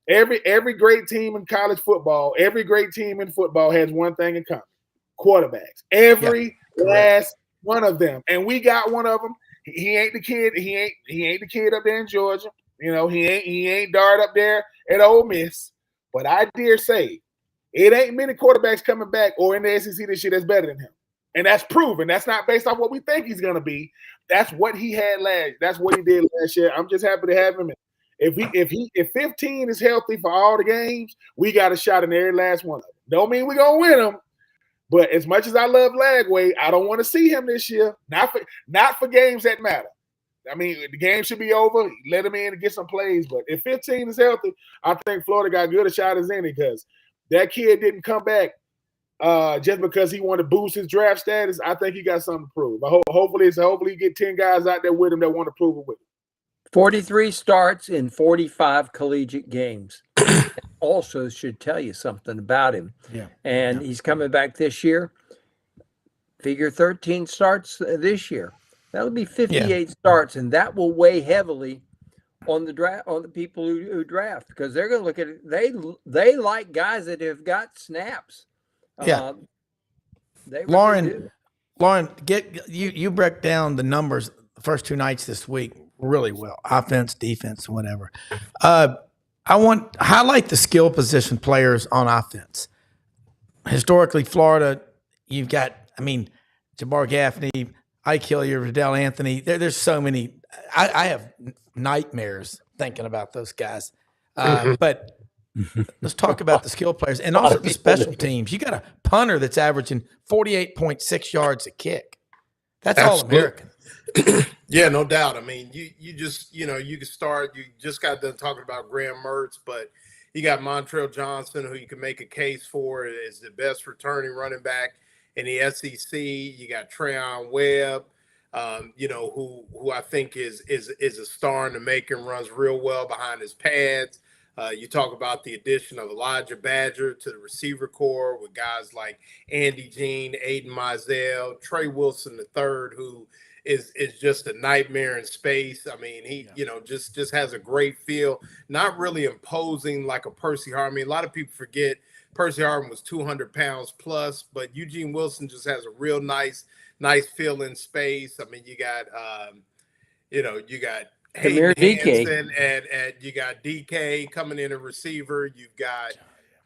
every great team in college football, every great team in football has one thing in common: quarterbacks. Every last one of them. And we got one of them. He ain't the kid. He ain't the kid up there in Georgia. He ain't Dart up there at Ole Miss. But I dare say, it ain't many quarterbacks coming back or in the SEC this year that's better than him. And that's proven. That's not based off what we think he's going to be. That's what he had that's what he did last year. I'm just happy to have him. If 15 is healthy for all the games, we got a shot in every last one of them. Don't mean we're going to win them. But as much as I love Lagway, I don't want to see him this year. Not for games that matter. I mean, the game should be over. Let him in and get some plays. But if 15 is healthy, I think Florida got good a shot as any, because that kid didn't come back just because he wanted to boost his draft status. I think he got something to prove. Hopefully you get 10 guys out there with him that want to prove it with him. 43 starts in 45 collegiate games. Also should tell you something about him. Yeah. And he's coming back this year. Figure 13 starts this year. That'll be 58 starts, and that will weigh heavily on the draft, on the people who draft, because they're going to look at it. They like guys that have got snaps. Yeah. They Loren, get you break down the numbers the first 2 nights this week. really well. Offense, defense, whatever. Highlight the skill position players on offense. Historically, Florida, you've got, Jabbar Gaffney, Ike Hilliard, Riddell Anthony. There's so many. I have nightmares thinking about those guys. But let's talk about the skill players and also the special teams. You got a punter that's averaging 48.6 yards a kick. That's all American. Yeah, no doubt. You just got done talking about Graham Mertz, but you got Montrell Johnson, who you can make a case for as the best returning running back in the SEC. You got Treyon Webb, who I think is a star in the making, runs real well behind his pads. You talk about the addition of Elijah Badger to the receiver corps with guys like Andy Jean, Aiden Mizell, Trey Wilson III, who is just a nightmare in space. He just has a great feel, not really imposing like a Percy Harvin. A lot of people forget Percy Harvin was 200 pounds plus, but Eugene Wilson just has a real nice feel in space. You got you got Hayden Hansen and you got DK coming in a receiver. You've got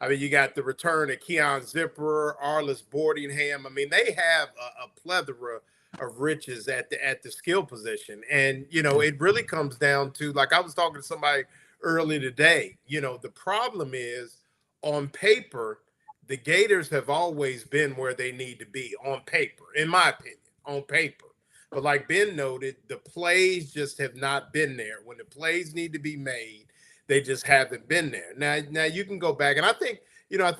you got the return of Keon Zipper, Arliss Boardingham. They have a plethora of riches at the skill position. And, it really comes down to, like I was talking to somebody early today, the problem is on paper, the Gators have always been where they need to be on paper, in my opinion, on paper. But like Ben noted, the plays just have not been there. When the plays need to be made, they just haven't been there. Now you can go back, and I think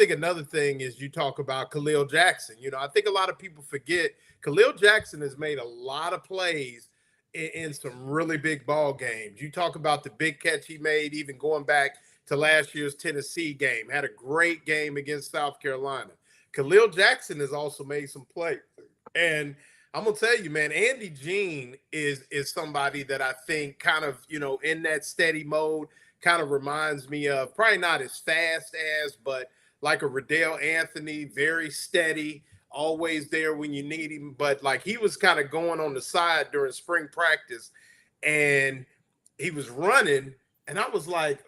another thing is you talk about Khalil Jackson. I think a lot of people forget Khalil Jackson has made a lot of plays in some really big ball games. You talk about the big catch he made, even going back to last year's Tennessee game, had a great game against South Carolina. Khalil Jackson has also made some plays. And I'm going to tell you, man, Andy Jean is somebody that I think kind of, in that steady mode, kind of reminds me of, probably not as fast as, but like a Riddell Anthony, very steady, always there when you need him. But like he was kind of going on the side during spring practice and he was running. And I was like,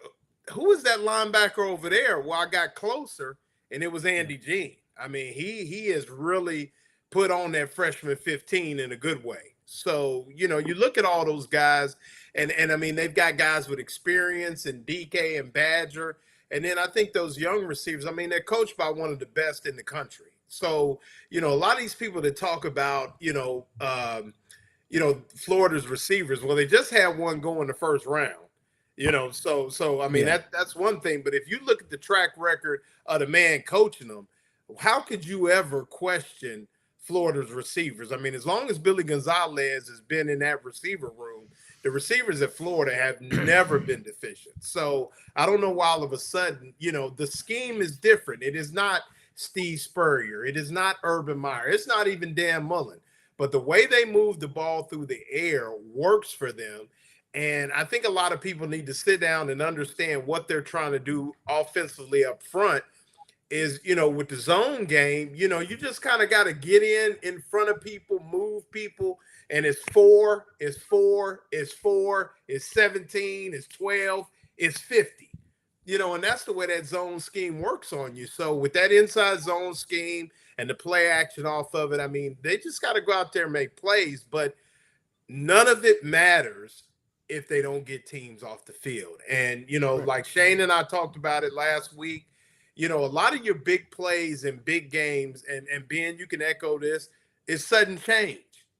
who is that linebacker over there? Well, I got closer and it was Andy Jean. He has really put on that freshman 15 in a good way. So, you look at all those guys and they've got guys with experience and DK and Badger. And then I think those young receivers, they're coached by one of the best in the country. So, a lot of these people that talk about, Florida's receivers, well, they just had one go in the first round, that's one thing. But if you look at the track record of the man coaching them, how could you ever question Florida's receivers? As long as Billy Gonzalez has been in that receiver room, the receivers at Florida have never been deficient. So I don't know why all of a sudden, the scheme is different. It is not Steve Spurrier. It is not Urban Meyer. It's not even Dan Mullen. But the way they move the ball through the air works for them. And I think a lot of people need to sit down and understand what they're trying to do offensively up front is, with the zone game, you just kind of got to get in front of people, move people. And it's 4, it's 4, it's 4, it's 17, it's 12, it's 50. And that's the way that zone scheme works on you. So with that inside zone scheme and the play action off of it, they just got to go out there and make plays. But none of it matters if they don't get teams off the field. And, like Shane and I talked about it last week, a lot of your big plays and big games, and Ben, you can echo this, is sudden change.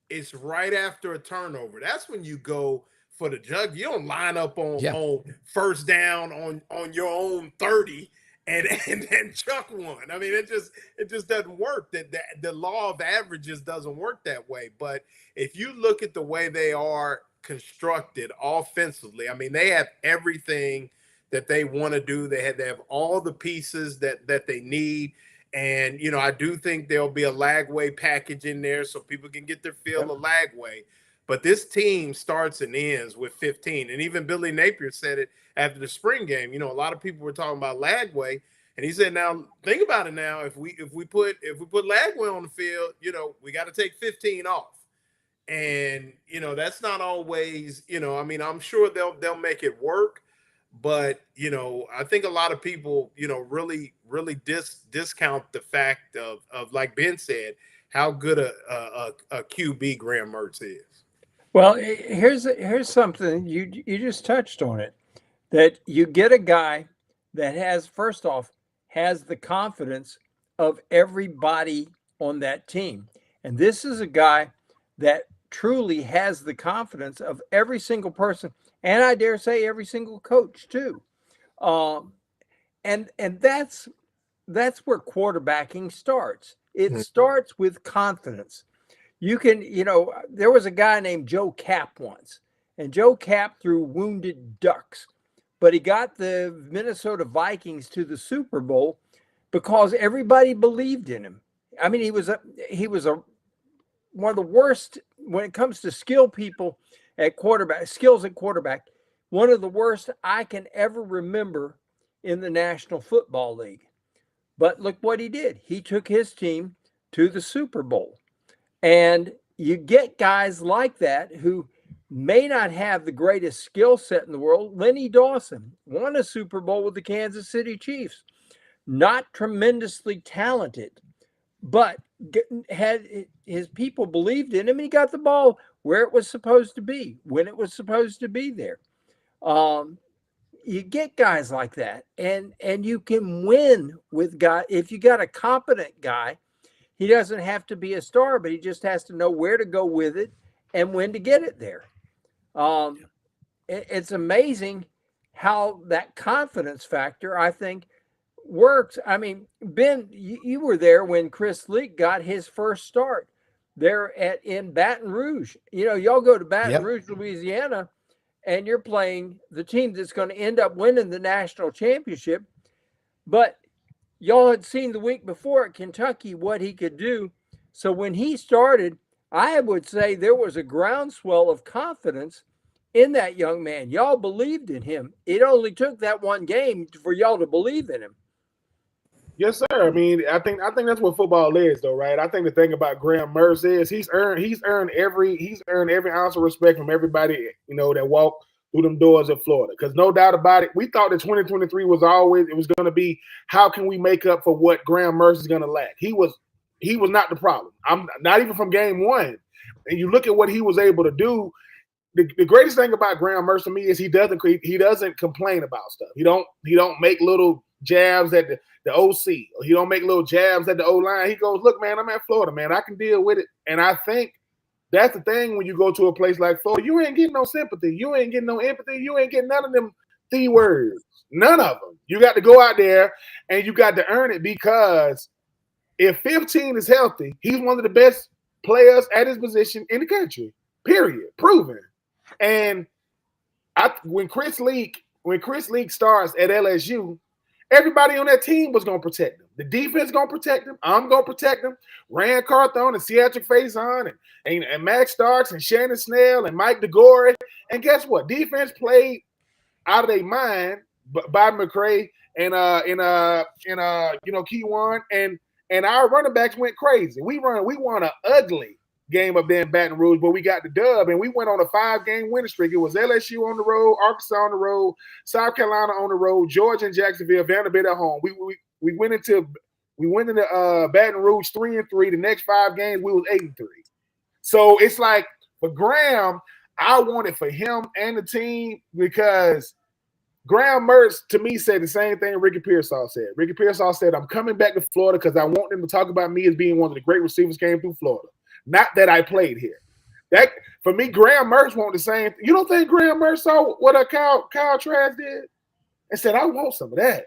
It's right after a turnover. That's when you go for the jug. You don't line up on first down on your own 30 and chuck one. It just doesn't work. The law of averages doesn't work that way. But if you look at the way they are constructed offensively, they have everything that they want to do. They have all the pieces that they need. And, I do think there'll be a Lagway package in there so people can get their feel of Lagway. But this team starts and ends with 15. And even Billy Napier said it after the spring game. A lot of people were talking about Lagway. And he said, now, think about it now. If we put Lagway on the field, we got to take 15 off. And that's not always, I mean, I'm sure they'll make it work, but I think a lot of people, really discount the fact of like Ben said, how good a QB Graham Mertz is. Well, here's something you just touched on it, that you get a guy that has, first off, has the confidence of everybody on that team. And this is a guy that truly has the confidence of every single person, and I dare say every single coach too. And that's where quarterbacking starts. It starts with confidence. You can, there was a guy named Joe Kapp once, and Joe Kapp threw wounded ducks, but he got the Minnesota Vikings to the Super Bowl because everybody believed in him. I mean, he was one of the worst when it comes to skills at quarterback, one of the worst I can ever remember in the National Football League. But look what he did. He took his team to the Super Bowl. And you get guys like that who may not have the greatest skill set in the world. Lenny Dawson won a Super Bowl with the Kansas City Chiefs. Not tremendously talented, but had his people believed in him, and he got the ball where it was supposed to be, when it was supposed to be there. You get guys like that, and you can win with guys. If you got a competent guy, he doesn't have to be a star, but he just has to know where to go with it and when to get it there. It's amazing how that confidence factor, I think, works. I mean, Ben, you were there when Chris Leak got his first start there in Baton Rouge. Y'all go to Baton Rouge, Louisiana, and you're playing the team that's going to end up winning the national championship. But y'all had seen the week before at Kentucky what he could do. So when he started, I would say there was a groundswell of confidence in that young man. Y'all believed in him. It only took that one game for y'all to believe in him. Yes, sir. I mean, I think that's what football is, though, right? I think the thing about Graham Mertz is he's earned every ounce of respect from everybody, that walked through them doors of Florida. Because no doubt about it, we thought that 2023 was going to be how can we make up for what Graham Mertz is going to lack. He was not the problem. I'm not even from game one. And you look at what he was able to do. The greatest thing about Graham Mertz to me is he doesn't complain about stuff. He don't make little jabs at the OC, or he don't make little jabs at the O-line. He goes, look, man, I'm at Florida, man. I can deal with it. And I think that's the thing when you go to a place like Florida, you ain't getting no sympathy. You ain't getting no empathy. You ain't getting none of them D words. None of them. You got to go out there and you got to earn it, because if 15 is healthy, he's one of the best players at his position in the country, period, proven. And when Chris Leak starts at LSU, everybody on that team was going to protect him. The defense going to protect him. I'm going to protect him. Rand Carthon and Cedric Faison and Max Starks and Shannon Snell and Mike DeGore. And guess what? Defense played out of their mind by McCray and Keywan, and our running backs went crazy. We won an ugly game up there in Baton Rouge, but we got the dub, and we went on a 5-game winning streak. It was LSU on the road, Arkansas on the road, South Carolina on the road, Georgia and Jacksonville, Vanderbilt at home. We went into Baton Rouge 3-3. The next 5 games we was 8-3. So it's like for Graham, I want it for him and the team, because Graham Mertz to me said the same thing Ricky Pearsall said. Ricky Pearsall said, I'm coming back to Florida because I want them to talk about me as being one of the great receivers came through Florida. Not that I played here. That for me, Graham Mertz want the same. You don't think Graham Mertz saw what Kyle Trask did and said, I want some of that?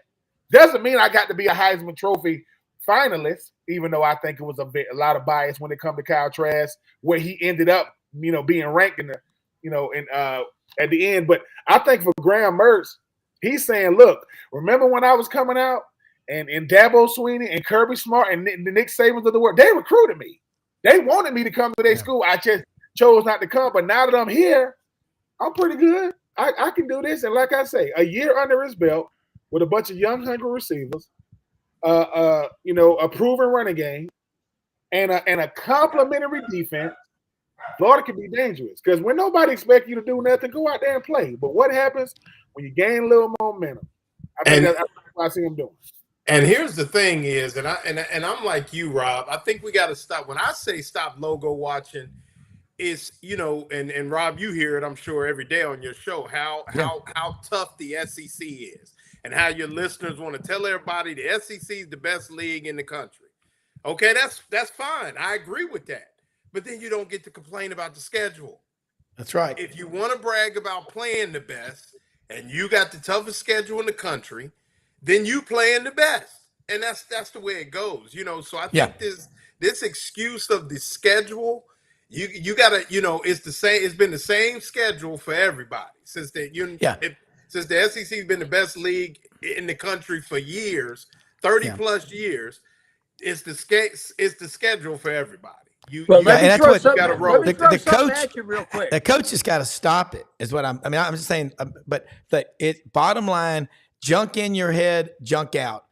Doesn't mean I got to be a Heisman Trophy finalist, even though I think it was a lot of bias when it comes to Kyle Trask, where he ended up, being ranked in the, at the end. But I think for Graham Mertz, he's saying, look, remember when I was coming out and Dabo Swinney and Kirby Smart and the Nick Sabans of the world, they recruited me. They wanted me to come to their school. I just chose not to come. But now that I'm here, I'm pretty good. I can do this. And like I say, a year under his belt with a bunch of young, hungry receivers, a proven running game, and a complimentary defense, Florida can be dangerous because when nobody expects you to do nothing, go out there and play. But what happens when you gain a little momentum? I think that's what I see them doing. And here's the thing is, and I'm like you, Rob. I think we got to stop. When I say stop logo watching, it's and Rob, you hear it, I'm sure, every day on your show how tough the SEC is, and how your listeners want to tell everybody the SEC is the best league in the country. Okay, that's fine. I agree with that. But then you don't get to complain about the schedule. That's right. If you want to brag about playing the best, and you got the toughest schedule in the country, then you playing the best, and that's the way it goes. So I think this excuse of the schedule, you gotta, it's the same. It's been the same schedule for everybody since since the SEC has been the best league in the country for years, 30 plus years. It's the schedule for everybody. The coach has got to stop it. Is what I'm just saying. But bottom line, junk in your head, junk out.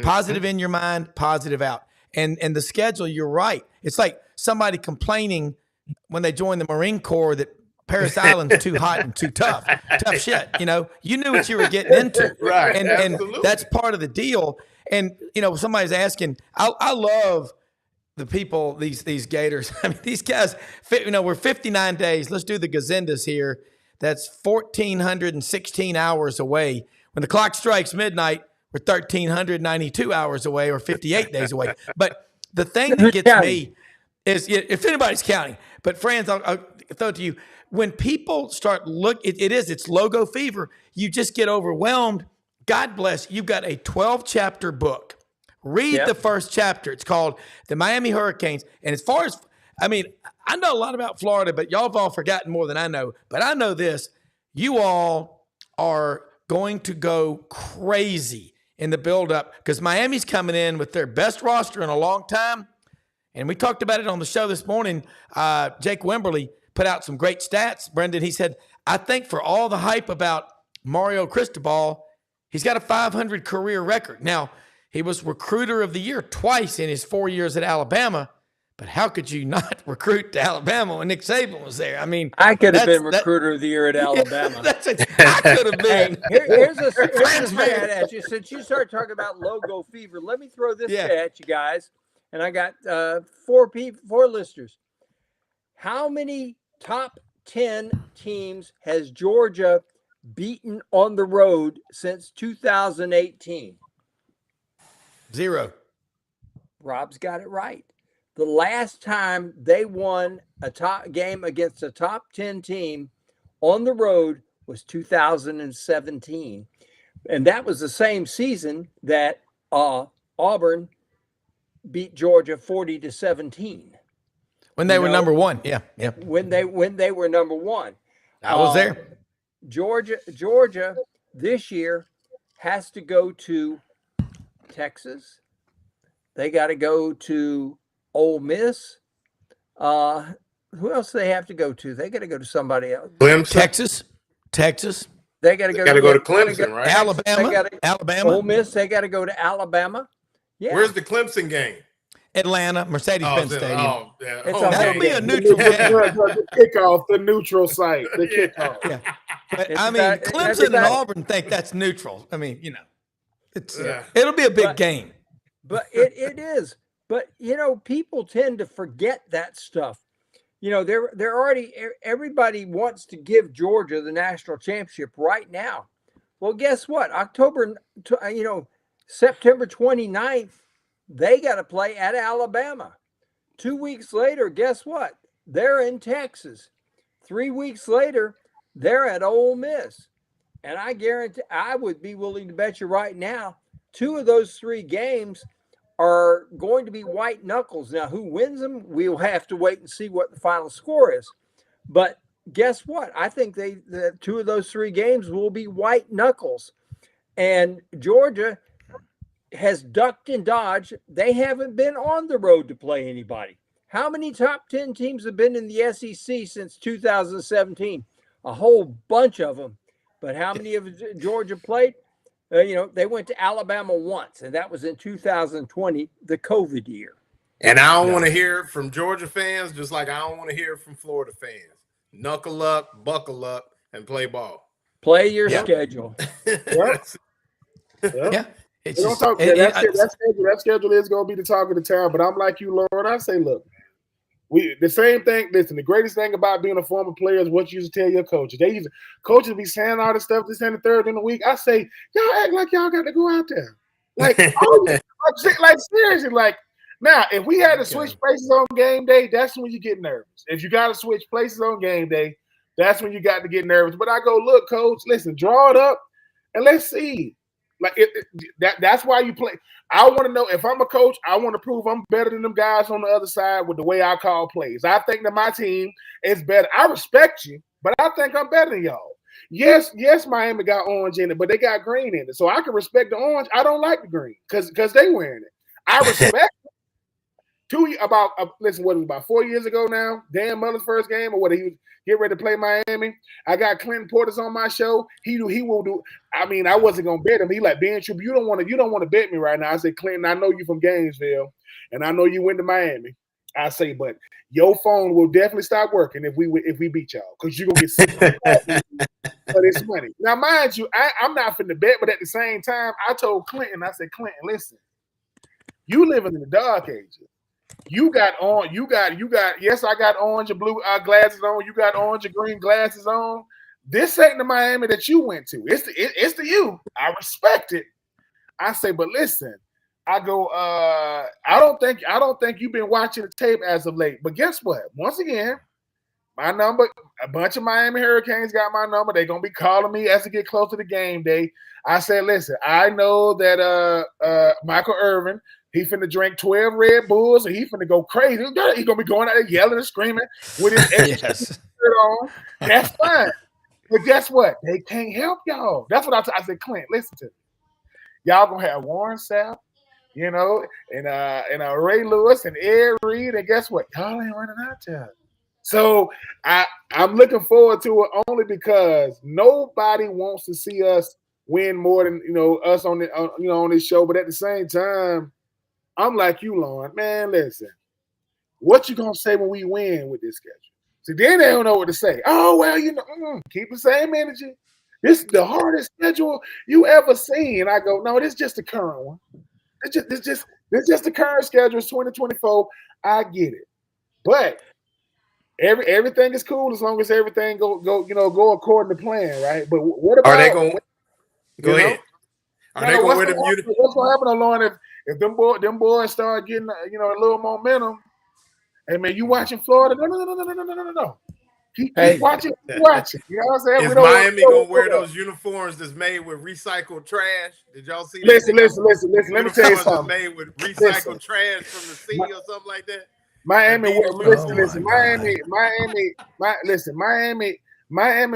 Positive in your mind, positive out. And the schedule, you're right. It's like somebody complaining when they join the Marine Corps that Paris Island's too hot and too tough. Tough shit. You knew what you were getting into. Right. And that's part of the deal. And somebody's asking, I love the people, these Gators. I mean, these guys, we're 59 days. Let's do the Gazendas here. That's 1,416 hours away. When the clock strikes midnight, we're 1,392 hours away, or 58 days away. But the thing that gets me is, if anybody's counting, but Franz, I'll throw it to you. When people start it's logo fever. You just get overwhelmed. God bless, you've got a 12-chapter book. Read the first chapter. It's called The Miami Hurricanes. And as far as, I know a lot about Florida, but y'all have all forgotten more than I know. But I know this. You all are going to go crazy in the build-up because Miami's coming in with their best roster in a long time. And we talked about it on the show this morning. Jake Wimberly put out some great stats. Brendan, he said, I think for all the hype about Mario Cristobal, he's got a 500 career record. Now, he was recruiter of the year twice in his 4 years at Alabama, but how could you not recruit to Alabama when Nick Saban was there? I could have been recruiter of the year at Alabama. I could have been. Here's a stat at you. Since you started talking about logo fever, let me throw this at you guys. And I got four listeners. How many top 10 teams has Georgia beaten on the road since 2018? 0. Rob's got it right. The last time they won a top game against a top 10 team on the road was 2017. And that was the same season that Auburn beat Georgia 40-17. When they were number one. Yeah. When they were number one. I was there. Georgia this year has to go to Texas. They got to go to Ole Miss. Who else do they have to go to? They got to go to somebody else. Clemson. Texas. They got to go to Clemson, right? Alabama. Ole Miss. They got to go to Alabama. Yeah. Where's the Clemson game? Atlanta, Mercedes-Benz Stadium. That'll be a neutral game. The kickoff, the neutral site, the kickoff. Yeah. But Clemson and Auburn think that's neutral. It'll be a big game. But it is. But people tend to forget that stuff. They're already, everybody wants to give Georgia the national championship right now. Well, guess what? September 29th, they got to play at Alabama. 2 weeks later, guess what? They're in Texas. 3 weeks later, they're at Ole Miss. And I guarantee, I would be willing to bet you right now, 2 of those 3 games are going to be white knuckles. Now, who wins them, we'll have to wait and see what the final score is. But guess what? I think the 2 of those 3 games will be white knuckles. And Georgia has ducked and dodged. They haven't been on the road to play anybody. How many top 10 teams have been in the SEC since 2017? A whole bunch of them. But how many of Georgia played? They went to Alabama once, and that was in 2020, the COVID year. And I don't want to hear it from Georgia fans, just like I don't want to hear it from Florida fans. Knuckle up, buckle up, and play ball. Play your schedule. Yeah. That schedule is going to be the talk of the town. But I'm like you, Loren. I say, look, the same thing. Listen, the greatest thing about being a former player is what you used to tell your coaches. Coaches be saying all this stuff this and the third in the week. I say, y'all act like y'all got to go out there. Like seriously, like. Now, if we had to switch places on game day, that's when you get nervous. If you got to switch places on game day, that's when you got to get nervous. But I go, look, coach, listen, draw it up and let's see. Like that's why you play. I want to know if I'm a coach, I want to prove I'm better than them guys on the other side with the way I call plays. I think that my team is better. I respect you, but I think I'm better than y'all. Yes, Miami got orange in it, but they got green in it. So I can respect the orange. I don't like the green because they wearing it. I respect it. About 4 years ago now, Dan Mullen's first game, or what, he was getting ready to play Miami. I got Clinton Portis on my show. He will do. I mean, I wasn't gonna bet him. He like, Ben Troupe, you don't want to bet me right now. I said, Clinton, I know you from Gainesville, and I know you went to Miami. I say, but your phone will definitely stop working if we beat y'all, because you're gonna get sick. But it's money. Now, mind you, I'm not finna bet, but at the same time, I told Clinton, I said, Clinton, listen, you living in the dark ages. You got, yes, I got orange and blue glasses on. You got orange and green glasses on. This ain't the Miami that you went to. It's the you. I respect it. I say, but listen, I go, I don't think you've been watching the tape as of late. But guess what? Once again, my number, a bunch of Miami Hurricanes got my number. They're gonna be calling me as it get close to the game day. I said, listen, I know that Michael Irvin, he finna drink 12 Red Bulls and he finna go crazy. He's gonna be going out there yelling and screaming with his shirt on. That's fine. But guess what? They can't help y'all. That's what I said, Clint, listen to me. Y'all gonna have Warren Sapp, and Ray Lewis and Ed Reed, and guess what? Y'all ain't running out there. So I'm looking forward to it only because nobody wants to see us win more than us on this show. But at the same time, I'm like you, Loren. Man, listen, what you gonna say when we win with this schedule? See, then they don't know what to say. Oh well, keep the same energy. This is the hardest schedule you ever seen. And I go, no, this is just the current one. This just the current schedule. It's 2024. I get it, but everything is cool as long as everything go according to plan, right? But what about? Are they going? Go ahead. Are they going with the what's going to happen, Loren, if them boys start getting a little momentum? Hey man, you watching Florida? No. Keep watching. You know what I'm saying? Is Miami gonna wear those uniforms that's made with recycled trash? Did y'all see? Listen. Let me tell you something. Made with recycled trash from the sea or something like that. Miami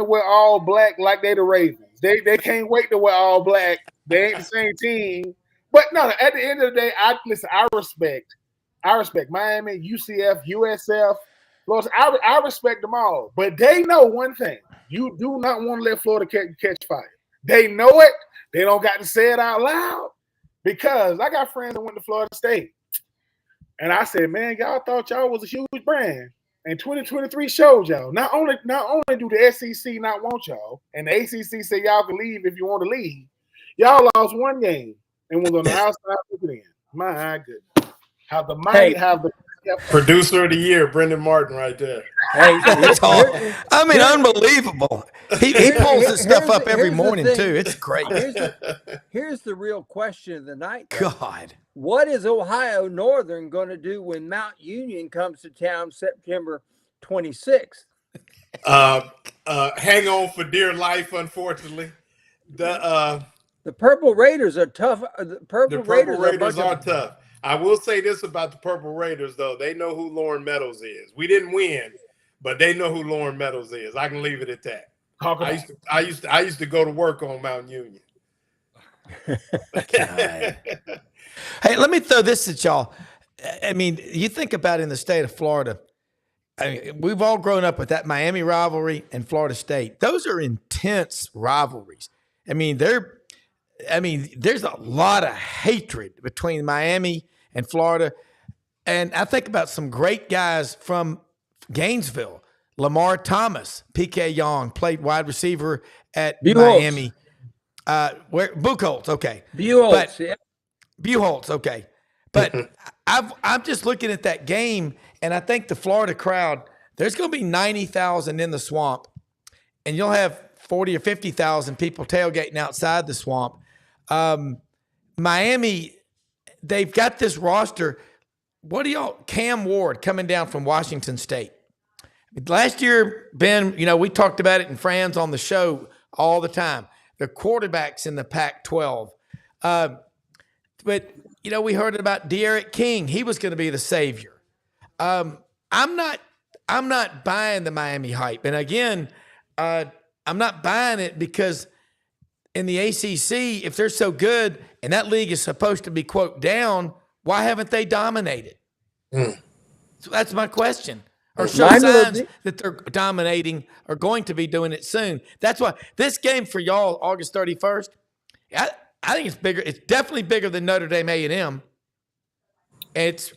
wear all black like they the Ravens. They can't wait to wear all black. They ain't the same team. But no, at the end of the day, I respect Miami, UCF, USF, Florida. I respect them all. But they know one thing. You do not want to let Florida catch fire. They know it. They don't got to say it out loud. Because I got friends that went to Florida State. And I said, man, y'all thought y'all was a huge brand. And 2023 showed y'all. Not only do the SEC not want y'all, and the ACC say y'all can leave if you want to leave, y'all lost one game and was on the outside looking in. My goodness. How the mighty have the producer of the year, Brendan Martin, right there. Hey, unbelievable. He pulls this stuff up every morning too. It's great. Here's the real question of the night. God, what is Ohio Northern going to do when Mount Union comes to town September 26th? Hang on for dear life. Unfortunately, the Purple Raiders are tough. The Purple Raiders are tough. I will say this about the Purple Raiders, though. They know who Loren Meadows is. We didn't win, but they know who Loren Meadows is. I can leave it at that. I used to go to work on Mount Union. Hey, let me throw this at y'all. I mean, you think about in the state of Florida, we've all grown up with that Miami rivalry and Florida State. Those are intense rivalries. There's a lot of hatred between Miami and Florida. And I think about some great guys from Gainesville. Lamar Thomas, PK Young, played wide receiver at Miami. Buchholz, okay. Buchholz, okay. But I'm just looking at that game, and I think the Florida crowd, there's going to be 90,000 in the swamp, and you'll have 40 or 50,000 people tailgating outside the swamp. Miami, they've got this roster. What do y'all, Cam Ward coming down from Washington State. Last year, Ben, we talked about it in Franz on the show all the time. The quarterbacks in the Pac-12. But, we heard about De'Aaron King. He was going to be the savior. I'm not buying the Miami hype. And again, I'm not buying it because in the ACC, if they're so good and that league is supposed to be, quote, down, why haven't they dominated? So that's my question. Or show signs that they're dominating or going to be doing it soon. That's why this game for y'all, August 31st, I think it's bigger. It's definitely bigger than Notre Dame A&M. And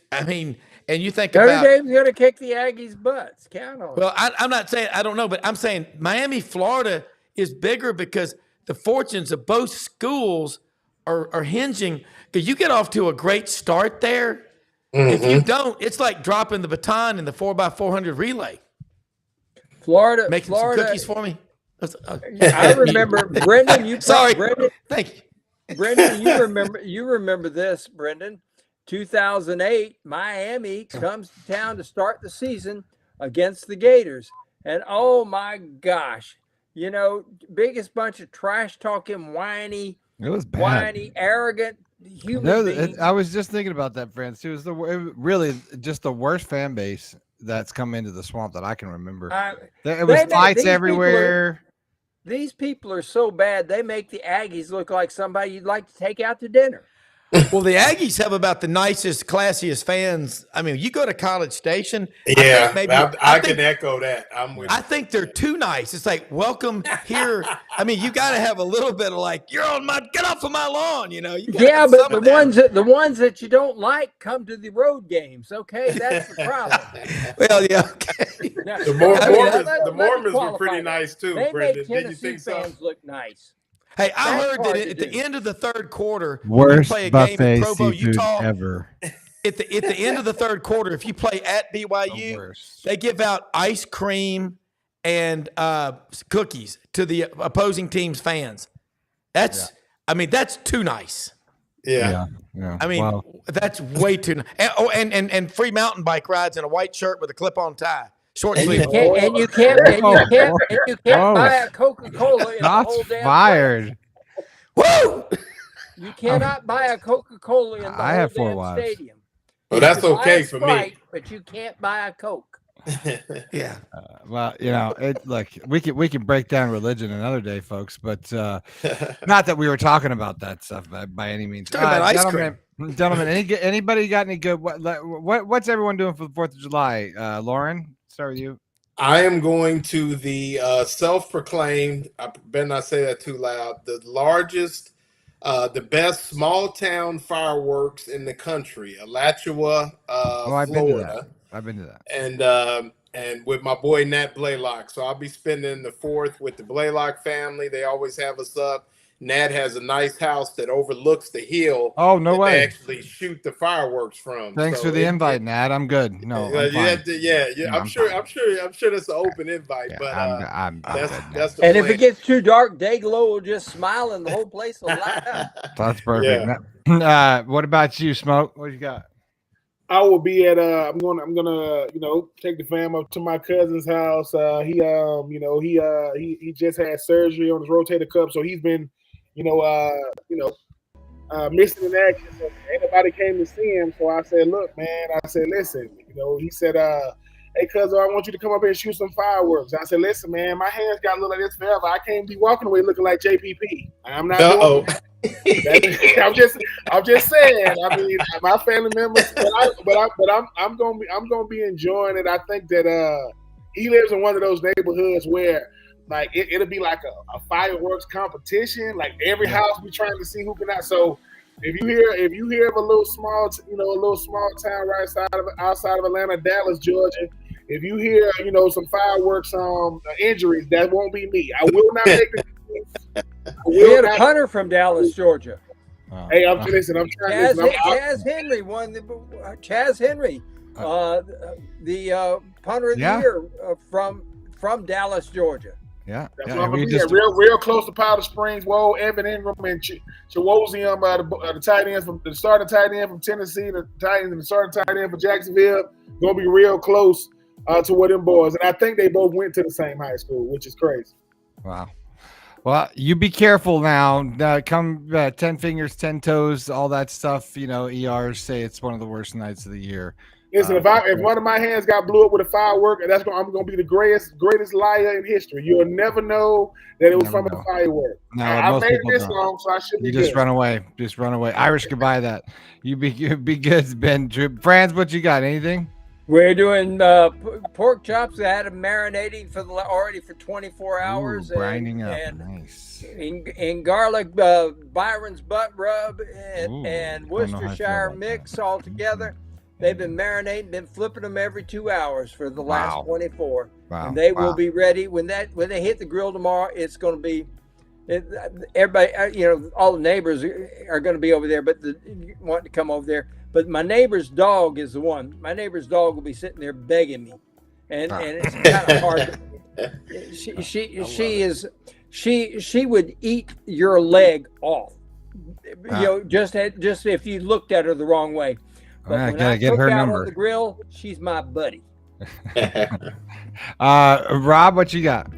you think Notre Dame's going to kick the Aggies' butts. Count on it. Well, I'm not saying, I don't know, but I'm saying Miami, Florida is bigger because the fortunes of both schools are hinging. Because you get off to a great start there. If you don't, it's like dropping the baton in the 4x400 relay. Florida, making some cookies for me. I remember, Brendan. Sorry, Brendan. Thank you, Brendan. You remember this, Brendan? 2008, Miami comes to town to start the season against the Gators, and oh my gosh, biggest bunch of trash talking, whiny. It was bad. Whiny, arrogant. I was just thinking about that, Franz. It was really just the worst fan base that's come into the swamp that I can remember. It was fights everywhere. These people are so bad, they make the Aggies look like somebody you'd like to take out to dinner. Well, the Aggies have about the nicest, classiest fans. I mean, you go to College Station. Yeah, I can echo that. I think they're too nice. It's like, welcome here. I mean, you got to have a little bit of like, get off of my lawn. But the ones that you don't like come to the road games. Okay, that's the problem. Well, yeah. Okay. Now, the Mormons were pretty nice too. They Brendan. make Tennessee fans look nice. Hey, I heard that at the end of the third quarter, worst you play a game in Provo, seafood Utah. Ever. At the end of the third quarter, if you play at BYU, they give out ice cream and cookies to the opposing team's fans. That's too nice. Yeah. I mean, that's way too nice. And free mountain bike rides in a white shirt with a clip-on tie. Short sleeve. And you can't buy a Coca-Cola in the whole damn fired. Woo! You cannot buy a Coca-Cola in the whole damn stadium. Well, that's okay for me. But you can't buy a Coke. Yeah. Look, we can break down religion another day, folks, but not that we were talking about that stuff by any means. Talking about ice cream. Gentlemen, anybody got any good? What's everyone doing for the 4th of July? Loren, start with you. I am going to the self-proclaimed, I better not say that too loud, the largest, the best small town fireworks in the country, Alachua, Florida. I've been to that. And with my boy Nat Blaylock. So I'll be spending the 4th with the Blaylock family. They always have us up. Nat has a nice house that overlooks the hill. Oh, no way! They actually shoot the fireworks from. Thanks for the invite, Nat. I'm good. No, I'm fine. I'm sure that's an open invite, but that's the and plan. if it gets too dark, Dayglow will just smile and the whole place will light up. That's perfect. Yeah. What about you, Smoke? What you got? I will be at I'm gonna take the fam up to my cousin's house. He just had surgery on his rotator cuff, so he's been missing in action. So ain't nobody came to see him. So I said, look, man, listen, he said, hey, cuz, I want you to come up here and shoot some fireworks. I said, listen, man, my hands got to look like this forever. I can't be walking away looking like JPP. I'm not doing that. I'm just saying. I mean, my family members, but I'm gonna be enjoying it. I think that he lives in one of those neighborhoods where like it'll be like a fireworks competition. Like every house be trying to see who can out. So If you hear of a little small town right outside of Atlanta, Dallas, Georgia, if you hear some fireworks injuries, that won't be me. I will not make the. We had a punter from Dallas, Georgia. Hey, I'm trying. Chaz Henry won Chaz Henry, the punter of the year from Dallas, Georgia. Yeah, that's what I'm gonna be real close to Powder Springs. Whoa, Evan Ingram and Chawozium, the tight ends from the starting tight end from Tennessee, the starting tight end for Jacksonville, gonna be real close to what them boys. And I think they both went to the same high school, which is crazy. Wow. Well, you be careful now. Come 10 fingers, 10 toes, all that stuff. ERs say it's one of the worst nights of the year. Listen, if one of my hands got blew up with a firework, I'm going to be the greatest liar in history. You'll never know that it was from a firework. No, I made it this long, so I should be good. Just run away. Just run away. Irish could buy that. You be good, Ben. Franz, what you got? Anything? We're doing pork chops that had them marinating already for 24 hours. Brining up. Nice. And garlic, Byron's butt rub, and Worcestershire mix all together. They've been marinating, been flipping them every 2 hours for the last 24. Wow. And they will be ready when they hit the grill tomorrow. It's going to be everybody. All the neighbors are going to be over there, but want to come over there. But my neighbor's dog is the one. My neighbor's dog will be sitting there begging me, and it's kind of hard. She would eat your leg off. Just if you looked at her the wrong way. But I when gotta I get cook her out number. on the grill, she's my buddy. Rob, what you got?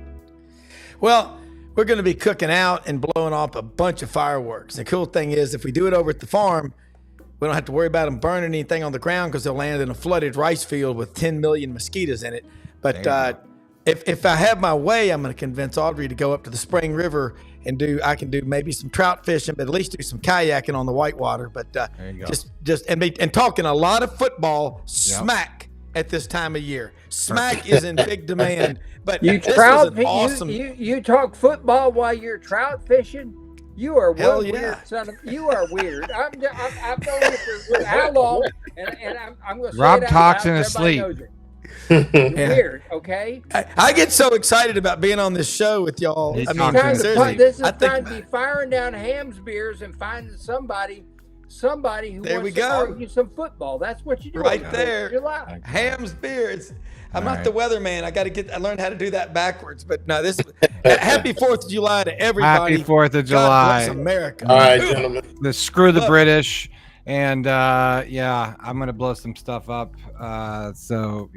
Well, we're going to be cooking out and blowing off a bunch of fireworks. The cool thing is, if we do it over at the farm, we don't have to worry about them burning anything on the ground because they'll land in a flooded rice field with 10 million mosquitoes in it. But if I have my way, I'm going to convince Audrey to go up to the Spring River and I can do maybe some trout fishing, but at least do some kayaking on the whitewater. But and talking a lot of football smack at this time of year. Smack is in big demand. But you talk football while you're trout fishing. You are weird, son of. You are weird. I've known you for how long, and I'm going to say Rob it out talks loud, in his sleep. Weird, okay? I get so excited about being on this show with y'all. This is time to be firing down Ham's beers and finding somebody who wants to argue some football. That's what you do. Right there. Ham's beers. I'm not the weatherman. I learned how to do that backwards. But no, happy 4th of July to everybody. Happy 4th of July. God bless America. All right, gentlemen. Screw the British. And I'm gonna blow some stuff up. That's you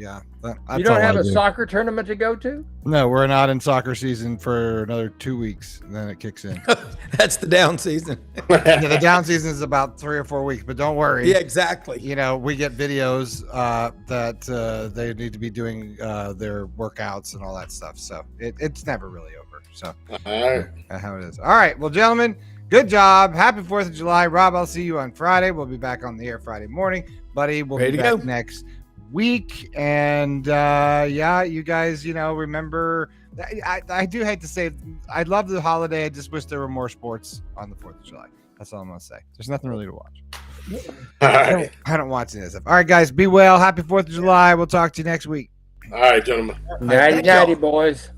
don't have a soccer tournament to go to? No, we're not in soccer season for another 2 weeks, and then it kicks in. That's the down season. The down season is about 3 or 4 weeks, but don't worry. Yeah, exactly. We get videos that they need to be doing their workouts and all that stuff. So it's never really over. So how it is. All right, well, gentlemen. Good job. Happy 4th of July. Rob, I'll see you on Friday. We'll be back on the air Friday morning. Buddy, we'll be back next week. And you guys, remember, I do hate to say, I love the holiday. I just wish there were more sports on the 4th of July. That's all I'm going to say. There's nothing really to watch. I don't watch any of this stuff. All right, guys, be well. Happy 4th of July. We'll talk to you next week. All right, gentlemen. Nighty, boys.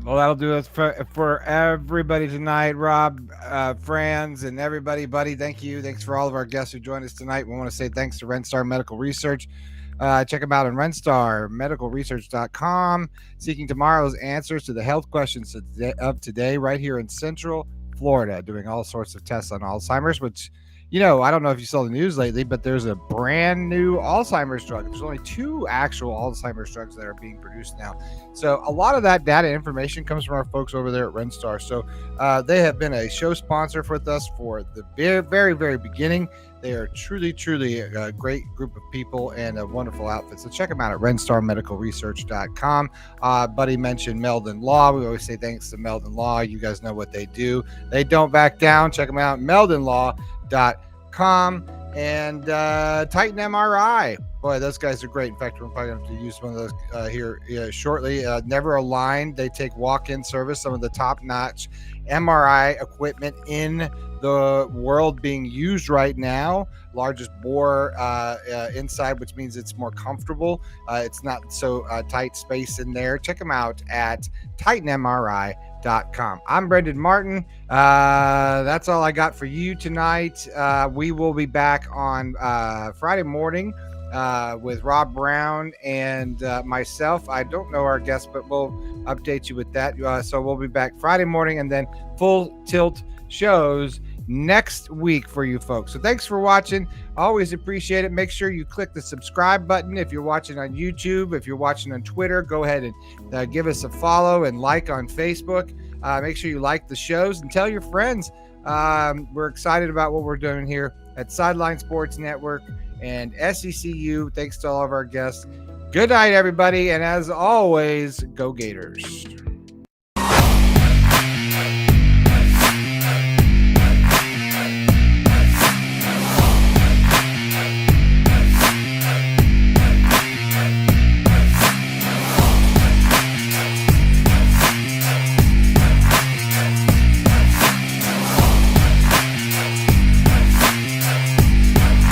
Well, that'll do it for everybody tonight. Rob, Franz, and everybody. Buddy, thank you. Thanks for all of our guests who joined us tonight. We want to say thanks to Renstar Medical Research. Check them out on renstarmedicalresearch.com. Seeking tomorrow's answers to the health questions of today right here in Central Florida, doing all sorts of tests on Alzheimer's, which, I don't know if you saw the news lately, but there's a brand new Alzheimer's drug. There's only 2 actual Alzheimer's drugs that are being produced now. So a lot of that data information comes from our folks over there at Renstar. So they have been a show sponsor with us for the very, very, very beginning. They are truly, truly a great group of people and a wonderful outfit. So check them out at renstarmedicalresearch.com. Buddy mentioned Meldon Law. We always say thanks to Meldon Law. You guys know what they do. They don't back down. Check them out, meldonlaw.com. and Titan MRI. Boy, those guys are great. In fact, we're probably going to have to use one of those here shortly. Never Aligned. They take walk-in service, some of the top-notch MRI equipment in the world being used right now. Largest bore inside, which means it's more comfortable. It's not so tight space in there. Check them out at TitanMRI.com. I'm Brendan Martin. That's all I got for you tonight. We will be back on Friday morning with Rob Browne and myself. I don't know our guest, but we'll update you with that. So we'll be back Friday morning, and then full tilt shows next week for you folks. So thanks for watching. Always appreciate it. Make sure you click the subscribe button if you're watching on YouTube. If you're watching on Twitter, go ahead and give us a follow and like on Facebook. Make sure you like the shows and tell your friends. We're excited about what we're doing here at Sideline Sports Network and SECU. Thanks to all of our guests. Good night, everybody. And as always, go Gators.